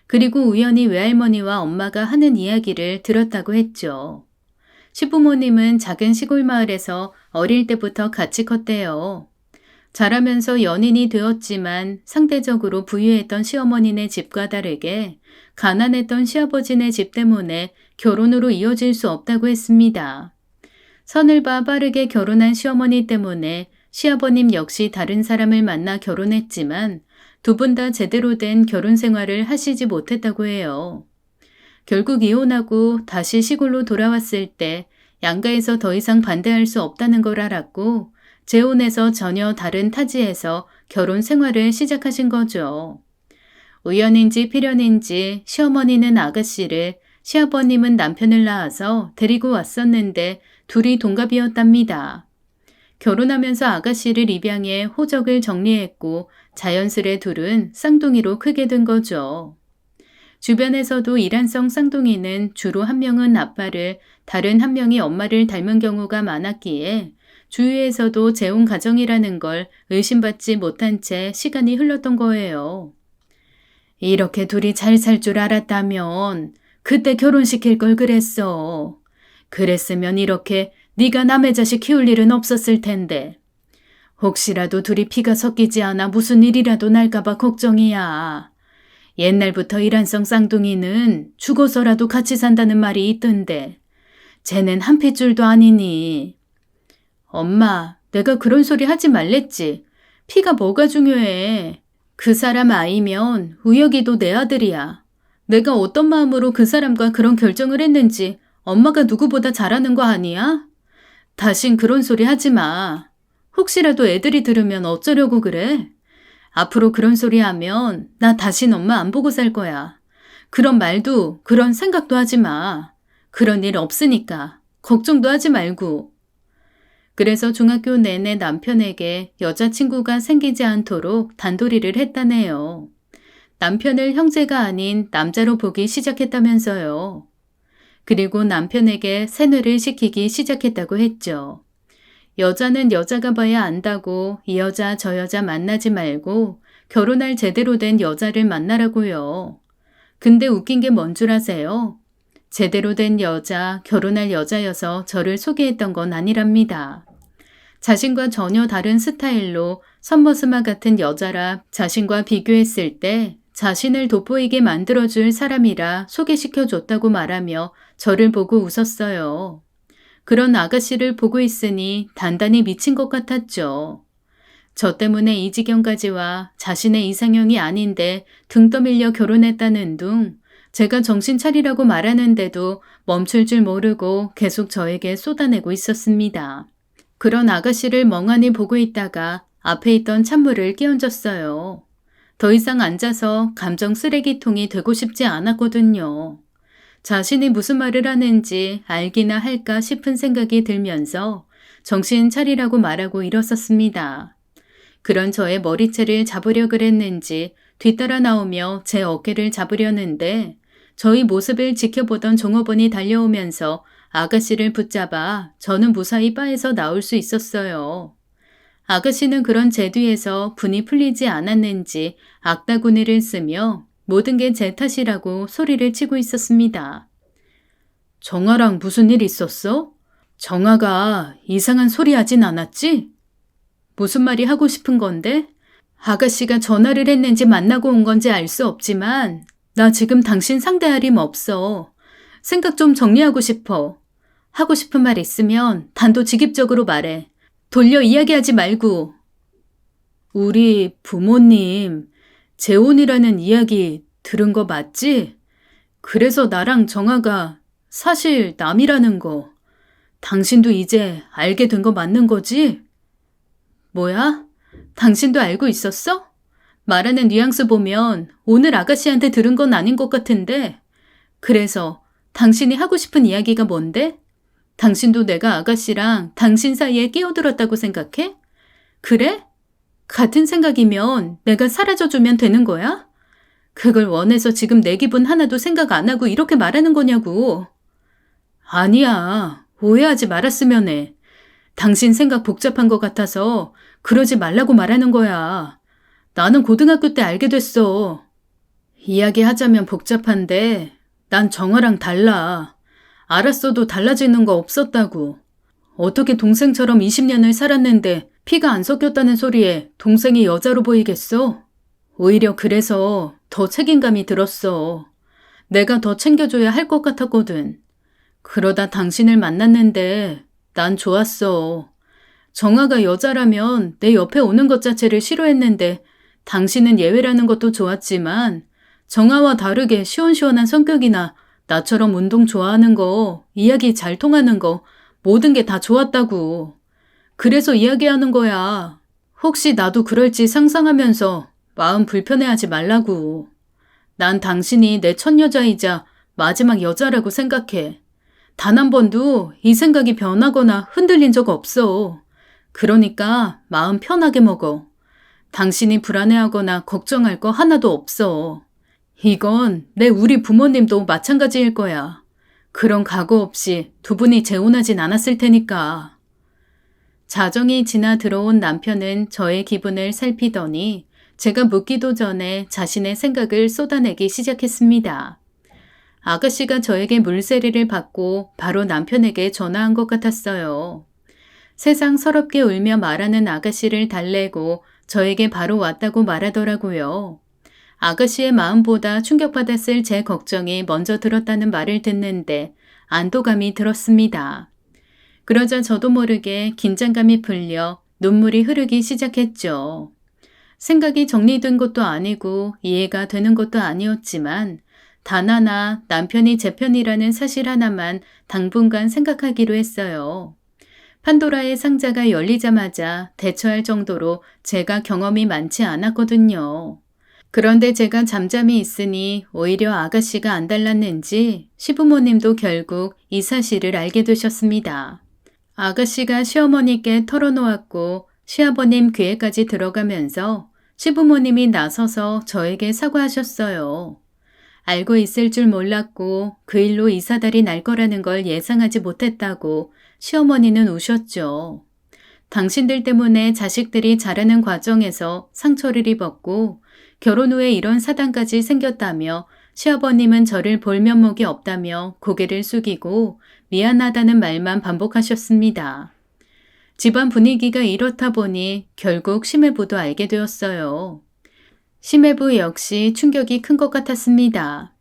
그리고 우연히 외할머니와 엄마가 하는 이야기를 들었다고 했죠. 시부모님은 작은 시골 마을에서 어릴 때부터 같이 컸대요. 자라면서 연인이 되었지만 상대적으로 부유했던 시어머니네 집과 다르게 가난했던 시아버지네 집 때문에 결혼으로 이어질 수 없다고 했습니다. 선을 봐 빠르게 결혼한 시어머니 때문에 시아버님 역시 다른 사람을 만나 결혼했지만 두 분 다 제대로 된 결혼 생활을 하시지 못했다고 해요. 결국 이혼하고 다시 시골로 돌아왔을 때 양가에서 더 이상 반대할 수 없다는 걸 알았고 재혼해서 전혀 다른 타지에서 결혼 생활을 시작하신 거죠. 우연인지 필연인지 시어머니는 아가씨를, 시아버님은 남편을 낳아서 데리고 왔었는데 둘이 동갑이었답니다. 결혼하면서 아가씨를 입양해 호적을 정리했고 자연스레 둘은 쌍둥이로 크게 된 거죠. 주변에서도 이란성 쌍둥이는 주로 한 명은 아빠를, 다른 한 명이 엄마를 닮은 경우가 많았기에 주위에서도 재혼 가정이라는 걸 의심받지 못한 채 시간이 흘렀던 거예요. 이렇게 둘이 잘 살 줄 알았다면 그때 결혼시킬 걸 그랬어. 그랬으면 이렇게 네가 남의 자식 키울 일은 없었을 텐데. 혹시라도 둘이 피가 섞이지 않아 무슨 일이라도 날까봐 걱정이야. 옛날부터 이란성 쌍둥이는 죽어서라도 같이 산다는 말이 있던데 쟤는 한 핏줄도 아니니. 엄마, 내가 그런 소리 하지 말랬지. 피가 뭐가 중요해. 그 사람 아이면 우혁이도 내 아들이야. 내가 어떤 마음으로 그 사람과 그런 결정을 했는지 엄마가 누구보다 잘 아는 거 아니야? 다신 그런 소리 하지 마. 혹시라도 애들이 들으면 어쩌려고 그래? 앞으로 그런 소리 하면 나 다신 엄마 안 보고 살 거야. 그런 말도 그런 생각도 하지 마. 그런 일 없으니까 걱정도 하지 말고. 그래서 중학교 내내 남편에게 여자친구가 생기지 않도록 단도리를 했다네요. 남편을 형제가 아닌 남자로 보기 시작했다면서요. 그리고 남편에게 세뇌를 시키기 시작했다고 했죠. 여자는 여자가 봐야 안다고 이 여자 저 여자 만나지 말고 결혼할 제대로 된 여자를 만나라고요. 근데 웃긴 게 뭔 줄 아세요? 제대로 된 여자, 결혼할 여자여서 저를 소개했던 건 아니랍니다. 자신과 전혀 다른 스타일로 선머스마 같은 여자라 자신과 비교했을 때 자신을 돋보이게 만들어줄 사람이라 소개시켜줬다고 말하며 저를 보고 웃었어요. 그런 아가씨를 보고 있으니 단단히 미친 것 같았죠. 저 때문에 이 지경까지 와 자신의 이상형이 아닌데 등 떠밀려 결혼했다는 둥, 제가 정신 차리라고 말하는데도 멈출 줄 모르고 계속 저에게 쏟아내고 있었습니다. 그런 아가씨를 멍하니 보고 있다가 앞에 있던 찬물을 끼얹었어요. 더 이상 앉아서 감정 쓰레기통이 되고 싶지 않았거든요. 자신이 무슨 말을 하는지 알기나 할까 싶은 생각이 들면서 정신 차리라고 말하고 일어섰습니다. 그런 저의 머리채를 잡으려 그랬는지 뒤따라 나오며 제 어깨를 잡으려는데 저희 모습을 지켜보던 종업원이 달려오면서 아가씨를 붙잡아 저는 무사히 바에서 나올 수 있었어요. 아가씨는 그런 제 뒤에서 분이 풀리지 않았는지 악다구니를 쓰며 모든 게 제 탓이라고 소리를 치고 있었습니다. 정아랑 무슨 일 있었어? 정아가 이상한 소리 하진 않았지? 무슨 말이 하고 싶은 건데? 아가씨가 전화를 했는지 만나고 온 건지 알 수 없지만 나 지금 당신 상대할 힘 없어. 생각 좀 정리하고 싶어. 하고 싶은 말 있으면 단도직입적으로 말해. 돌려 이야기하지 말고. 우리 부모님 재혼이라는 이야기 들은 거 맞지? 그래서 나랑 정아가 사실 남이라는 거. 당신도 이제 알게 된 거 맞는 거지? 뭐야? 당신도 알고 있었어? 말하는 뉘앙스 보면 오늘 아가씨한테 들은 건 아닌 것 같은데. 그래서 당신이 하고 싶은 이야기가 뭔데? 당신도 내가 아가씨랑 당신 사이에 끼어들었다고 생각해? 그래? 같은 생각이면 내가 사라져주면 되는 거야? 그걸 원해서 지금 내 기분 하나도 생각 안 하고 이렇게 말하는 거냐고. 아니야. 오해하지 말았으면 해. 당신 생각 복잡한 것 같아서 그러지 말라고 말하는 거야. 나는 고등학교 때 알게 됐어. 이야기하자면 복잡한데 난 정아랑 달라. 알았어도 달라지는 거 없었다고. 어떻게 동생처럼 20년을 살았는데 피가 안 섞였다는 소리에 동생이 여자로 보이겠어? 오히려 그래서 더 책임감이 들었어. 내가 더 챙겨줘야 할 것 같았거든. 그러다 당신을 만났는데 난 좋았어. 정아가 여자라면 내 옆에 오는 것 자체를 싫어했는데 당신은 예외라는 것도 좋았지만 정아와 다르게 시원시원한 성격이나 나처럼 운동 좋아하는 거, 이야기 잘 통하는 거, 모든 게 다 좋았다고. 그래서 이야기하는 거야. 혹시 나도 그럴지 상상하면서 마음 불편해하지 말라고. 난 당신이 내 첫 여자이자 마지막 여자라고 생각해. 단 한 번도 이 생각이 변하거나 흔들린 적 없어. 그러니까 마음 편하게 먹어. 당신이 불안해하거나 걱정할 거 하나도 없어. 이건 우리 부모님도 마찬가지일 거야. 그런 각오 없이 두 분이 재혼하진 않았을 테니까. 자정이 지나 들어온 남편은 저의 기분을 살피더니 제가 묻기도 전에 자신의 생각을 쏟아내기 시작했습니다. 아가씨가 저에게 물세례를 받고 바로 남편에게 전화한 것 같았어요. 세상 서럽게 울며 말하는 아가씨를 달래고 저에게 바로 왔다고 말하더라고요. 아가씨의 마음보다 충격받았을 제 걱정이 먼저 들었다는 말을 듣는데 안도감이 들었습니다. 그러자 저도 모르게 긴장감이 풀려 눈물이 흐르기 시작했죠. 생각이 정리된 것도 아니고 이해가 되는 것도 아니었지만 단 하나 남편이 제 편이라는 사실 하나만 당분간 생각하기로 했어요. 판도라의 상자가 열리자마자 대처할 정도로 제가 경험이 많지 않았거든요. 그런데 제가 잠잠히 있으니 오히려 아가씨가 안 달랐는지 시부모님도 결국 이 사실을 알게 되셨습니다. 아가씨가 시어머니께 털어놓았고 시아버님 귀에까지 들어가면서 시부모님이 나서서 저에게 사과하셨어요. 알고 있을 줄 몰랐고 그 일로 이사달이 날 거라는 걸 예상하지 못했다고 시어머니는 우셨죠. 당신들 때문에 자식들이 자라는 과정에서 상처를 입었고 결혼 후에 이런 사단까지 생겼다며 시아버님은 저를 볼 면목이 없다며 고개를 숙이고 미안하다는 말만 반복하셨습니다. 집안 분위기가 이렇다 보니 결국 심해부도 알게 되었어요. 심해부 역시 충격이 큰 것 같았습니다.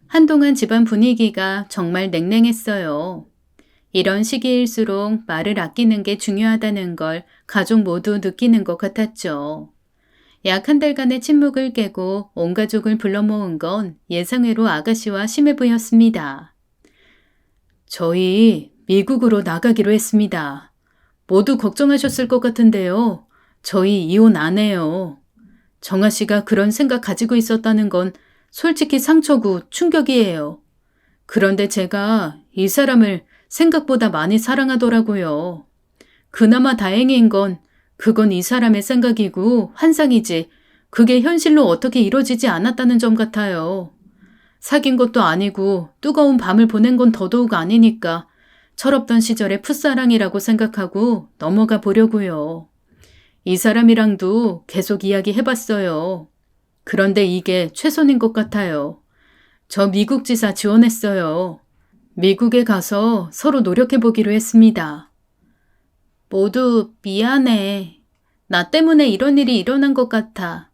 한동안 집안 분위기가 정말 냉랭했어요. 이런 시기일수록 말을 아끼는 게 중요하다는 걸 가족 모두 느끼는 것 같았죠. 약 한 달간의 침묵을 깨고 온 가족을 불러 모은 건 예상외로 아가씨와 심해부였습니다. 저희 미국으로 나가기로 했습니다. 모두 걱정하셨을 것 같은데요. 저희 이혼 안 해요. 정아 씨가 그런 생각 가지고 있었다는 건 솔직히 상처고 충격이에요. 그런데 제가 이 사람을 생각보다 많이 사랑하더라고요. 그나마 다행인 건 그건 이 사람의 생각이고 환상이지 그게 현실로 어떻게 이루어지지 않았다는 점 같아요. 사귄 것도 아니고 뜨거운 밤을 보낸 건 더더욱 아니니까 철없던 시절의 풋사랑이라고 생각하고 넘어가 보려고요. 이 사람이랑도 계속 이야기해봤어요. 그런데 이게 최선인 것 같아요. 저 미국 지사 지원했어요. 미국에 가서 서로 노력해보기로 했습니다. 모두 미안해. 나 때문에 이런 일이 일어난 것 같아.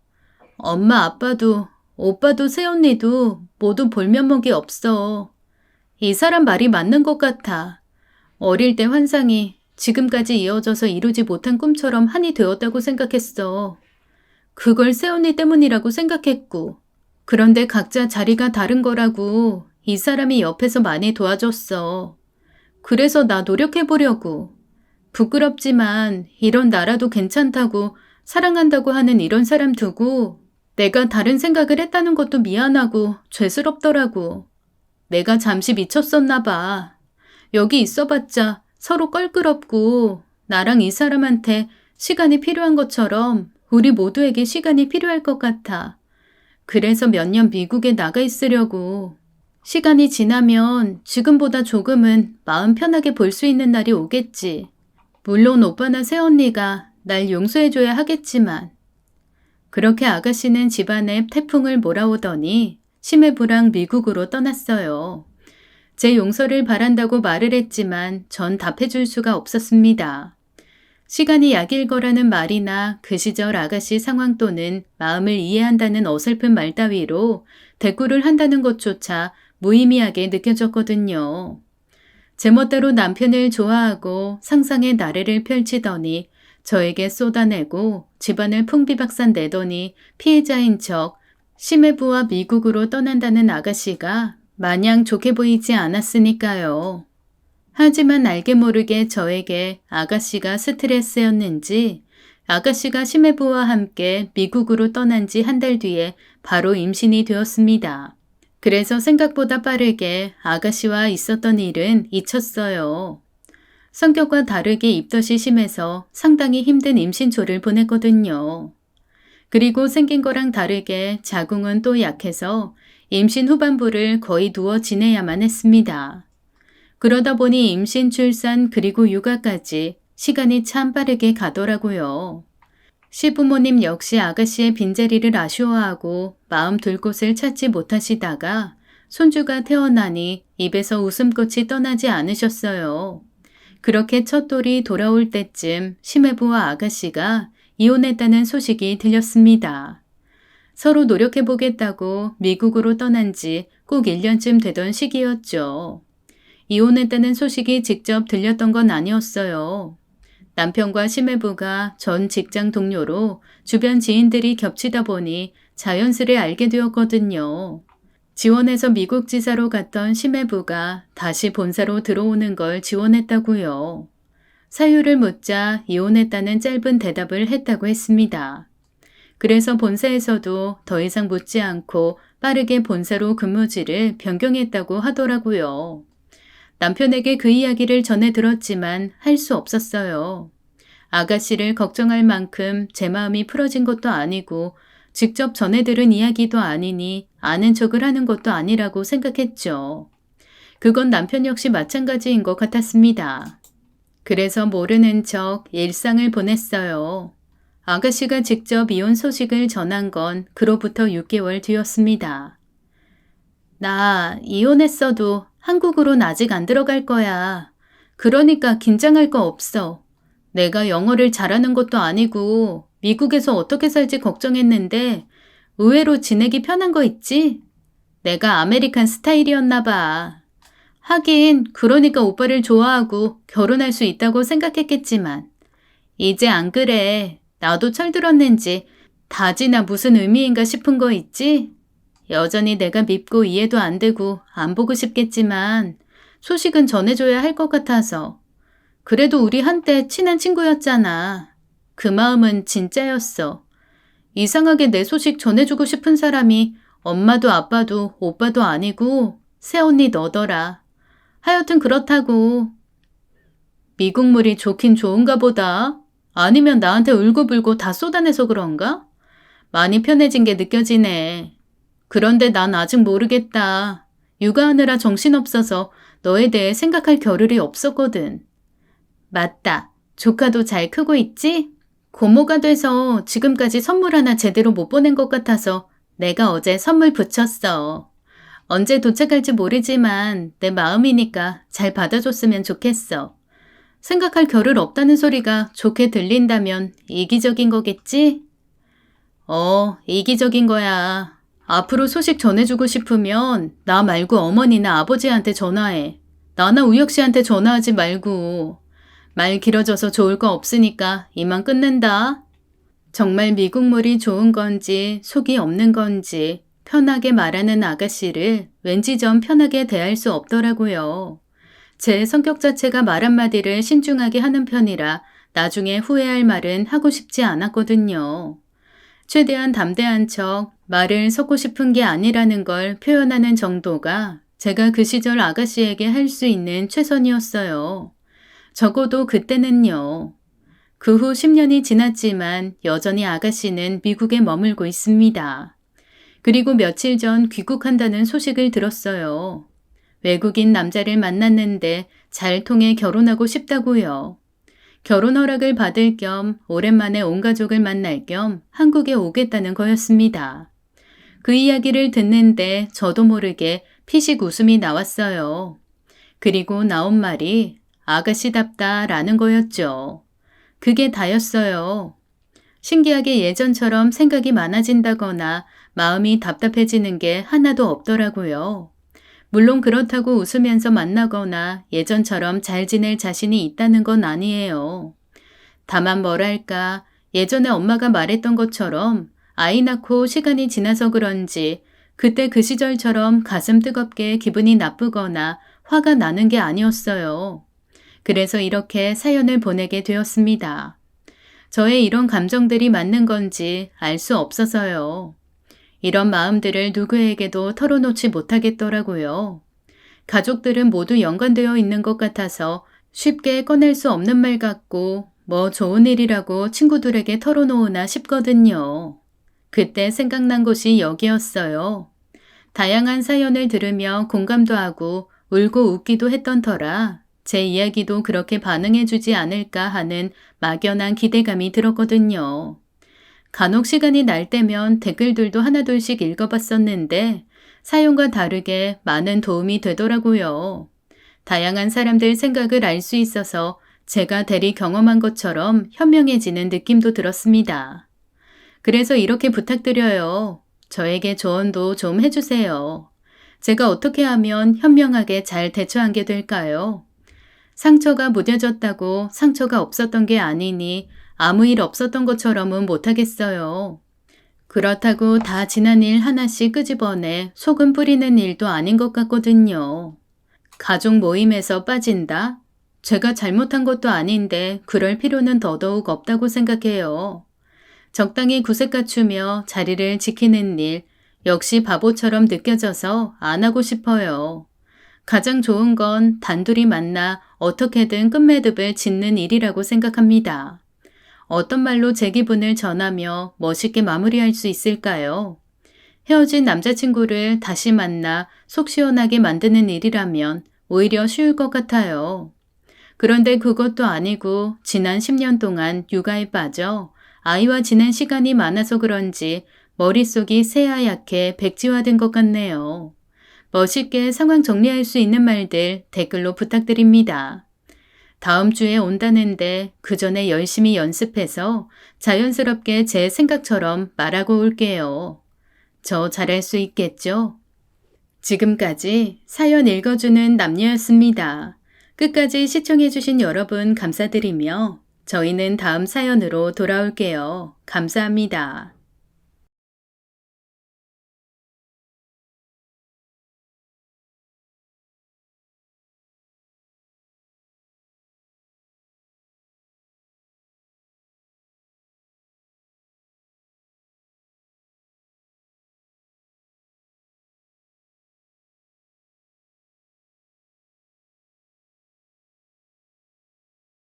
엄마, 아빠도, 오빠도, 새언니도 모두 볼 면목이 없어. 이 사람 말이 맞는 것 같아. 어릴 때 환상이 지금까지 이어져서 이루지 못한 꿈처럼 한이 되었다고 생각했어. 그걸 새언니 때문이라고 생각했고. 그런데 각자 자리가 다른 거라고 이 사람이 옆에서 많이 도와줬어. 그래서 나 노력해보려고. 부끄럽지만 이런 나라도 괜찮다고 사랑한다고 하는 이런 사람 두고 내가 다른 생각을 했다는 것도 미안하고 죄스럽더라고. 내가 잠시 미쳤었나 봐. 여기 있어봤자 서로 껄끄럽고 나랑 이 사람한테 시간이 필요한 것처럼 우리 모두에게 시간이 필요할 것 같아. 그래서 몇 년 미국에 나가 있으려고. 시간이 지나면 지금보다 조금은 마음 편하게 볼 수 있는 날이 오겠지. 물론 오빠나 새언니가 날 용서해줘야 하겠지만. 그렇게 아가씨는 집안에 태풍을 몰아오더니 심해부랑 미국으로 떠났어요. 제 용서를 바란다고 말을 했지만 전 답해줄 수가 없었습니다. 시간이 약일 거라는 말이나 그 시절 아가씨 상황 또는 마음을 이해한다는 어설픈 말 따위로 대꾸를 한다는 것조차 무의미하게 느껴졌거든요. 제멋대로 남편을 좋아하고 상상의 나래를 펼치더니 저에게 쏟아내고 집안을 풍비박산 내더니 피해자인 척 심해부와 미국으로 떠난다는 아가씨가 마냥 좋게 보이지 않았으니까요. 하지만 알게 모르게 저에게 아가씨가 스트레스였는지 아가씨가 심해부와 함께 미국으로 떠난 지 한 달 뒤에 바로 임신이 되었습니다. 그래서 생각보다 빠르게 아가씨와 있었던 일은 잊혔어요. 성격과 다르게 입덧이 심해서 상당히 힘든 임신초를 보냈거든요. 그리고 생긴 거랑 다르게 자궁은 또 약해서 임신 후반부를 거의 누워 지내야만 했습니다. 그러다 보니 임신, 출산, 그리고 육아까지 시간이 참 빠르게 가더라고요. 시부모님 역시 아가씨의 빈자리를 아쉬워하고 마음 둘 곳을 찾지 못하시다가 손주가 태어나니 입에서 웃음꽃이 떠나지 않으셨어요. 그렇게 첫 돌이 돌아올 때쯤 심해부와 아가씨가 이혼했다는 소식이 들렸습니다. 서로 노력해보겠다고 미국으로 떠난 지 꼭 1년쯤 되던 시기였죠. 이혼했다는 소식이 직접 들렸던 건 아니었어요. 남편과 심해부가 전 직장 동료로 주변 지인들이 겹치다 보니 자연스레 알게 되었거든요. 지원해서 미국 지사로 갔던 심해부가 다시 본사로 들어오는 걸 지원했다고요. 사유를 묻자 이혼했다는 짧은 대답을 했다고 했습니다. 그래서 본사에서도 더 이상 묻지 않고 빠르게 본사로 근무지를 변경했다고 하더라고요. 남편에게 그 이야기를 전해 들었지만 할 수 없었어요. 아가씨를 걱정할 만큼 제 마음이 풀어진 것도 아니고 직접 전해 들은 이야기도 아니니 아는 척을 하는 것도 아니라고 생각했죠. 그건 남편 역시 마찬가지인 것 같았습니다. 그래서 모르는 척 일상을 보냈어요. 아가씨가 직접 이혼 소식을 전한 건 그로부터 6개월 뒤였습니다. 나 이혼했어도 한국으론 아직 안 들어갈 거야. 그러니까 긴장할 거 없어. 내가 영어를 잘하는 것도 아니고 미국에서 어떻게 살지 걱정했는데 의외로 지내기 편한 거 있지? 내가 아메리칸 스타일이었나 봐. 하긴 그러니까 오빠를 좋아하고 결혼할 수 있다고 생각했겠지만 이제 안 그래. 나도 철들었는지 다지나 무슨 의미인가 싶은 거 있지? 여전히 내가 밉고 이해도 안 되고 안 보고 싶겠지만 소식은 전해줘야 할 것 같아서. 그래도 우리 한때 친한 친구였잖아. 그 마음은 진짜였어. 이상하게 내 소식 전해주고 싶은 사람이 엄마도 아빠도 오빠도 아니고 새언니 너더라. 하여튼 그렇다고. 미국물이 좋긴 좋은가 보다. 아니면 나한테 울고불고 다 쏟아내서 그런가? 많이 편해진 게 느껴지네. 그런데 난 아직 모르겠다. 육아하느라 정신없어서 너에 대해 생각할 겨를이 없었거든. 맞다. 조카도 잘 크고 있지? 고모가 돼서 지금까지 선물 하나 제대로 못 보낸 것 같아서 내가 어제 선물 붙였어. 언제 도착할지 모르지만 내 마음이니까 잘 받아줬으면 좋겠어. 생각할 겨를 없다는 소리가 좋게 들린다면 이기적인 거겠지? 이기적인 거야. 앞으로 소식 전해주고 싶으면 나 말고 어머니나 아버지한테 전화해. 나나 우혁 씨한테 전화하지 말고. 말 길어져서 좋을 거 없으니까 이만 끊는다. 정말 미국물이 좋은 건지 속이 없는 건지 편하게 말하는 아가씨를 왠지 좀 편하게 대할 수 없더라고요. 제 성격 자체가 말 한마디를 신중하게 하는 편이라 나중에 후회할 말은 하고 싶지 않았거든요. 최대한 담대한 척 말을 섞고 싶은 게 아니라는 걸 표현하는 정도가 제가 그 시절 아가씨에게 할 수 있는 최선이었어요. 적어도 그때는요. 그 후 10년이 지났지만 여전히 아가씨는 미국에 머물고 있습니다. 그리고 며칠 전 귀국한다는 소식을 들었어요. 외국인 남자를 만났는데 잘 통해 결혼하고 싶다고요. 결혼 허락을 받을 겸 오랜만에 온 가족을 만날 겸 한국에 오겠다는 거였습니다. 그 이야기를 듣는데 저도 모르게 피식 웃음이 나왔어요. 그리고 나온 말이 아가씨답다라는 거였죠. 그게 다였어요. 신기하게 예전처럼 생각이 많아진다거나 마음이 답답해지는 게 하나도 없더라고요. 물론 그렇다고 웃으면서 만나거나 예전처럼 잘 지낼 자신이 있다는 건 아니에요. 다만 뭐랄까 예전에 엄마가 말했던 것처럼 아이 낳고 시간이 지나서 그런지 그때 그 시절처럼 가슴 뜨겁게 기분이 나쁘거나 화가 나는 게 아니었어요. 그래서 이렇게 사연을 보내게 되었습니다. 저의 이런 감정들이 맞는 건지 알 수 없어서요. 이런 마음들을 누구에게도 털어놓지 못하겠더라고요. 가족들은 모두 연관되어 있는 것 같아서 쉽게 꺼낼 수 없는 말 같고 뭐 좋은 일이라고 친구들에게 털어놓으나 싶거든요. 그때 생각난 곳이 여기였어요. 다양한 사연을 들으며 공감도 하고 울고 웃기도 했던 터라 제 이야기도 그렇게 반응해주지 않을까 하는 막연한 기대감이 들었거든요. 간혹 시간이 날 때면 댓글들도 하나둘씩 읽어봤었는데 사연과 다르게 많은 도움이 되더라고요. 다양한 사람들 생각을 알 수 있어서 제가 대리 경험한 것처럼 현명해지는 느낌도 들었습니다. 그래서 이렇게 부탁드려요. 저에게 조언도 좀 해주세요. 제가 어떻게 하면 현명하게 잘 대처한 게 될까요? 상처가 무뎌졌다고 상처가 없었던 게 아니니 아무 일 없었던 것처럼은 못하겠어요. 그렇다고 다 지난 일 하나씩 끄집어내 소금 뿌리는 일도 아닌 것 같거든요. 가족 모임에서 빠진다? 제가 잘못한 것도 아닌데 그럴 필요는 더더욱 없다고 생각해요. 적당히 구색 갖추며 자리를 지키는 일, 역시 바보처럼 느껴져서 안 하고 싶어요. 가장 좋은 건 단둘이 만나 어떻게든 끝매듭을 짓는 일이라고 생각합니다. 어떤 말로 제 기분을 전하며 멋있게 마무리할 수 있을까요? 헤어진 남자친구를 다시 만나 속 시원하게 만드는 일이라면 오히려 쉬울 것 같아요. 그런데 그것도 아니고 지난 10년 동안 육아에 빠져 아이와 지낸 시간이 많아서 그런지 머릿속이 새하얗게 백지화된 것 같네요. 멋있게 상황 정리할 수 있는 말들 댓글로 부탁드립니다. 다음 주에 온다는데 그 전에 열심히 연습해서 자연스럽게 제 생각처럼 말하고 올게요. 저 잘할 수 있겠죠? 지금까지 사연 읽어주는 남녀였습니다. 끝까지 시청해주신 여러분 감사드리며 저희는 다음 사연으로 돌아올게요. 감사합니다.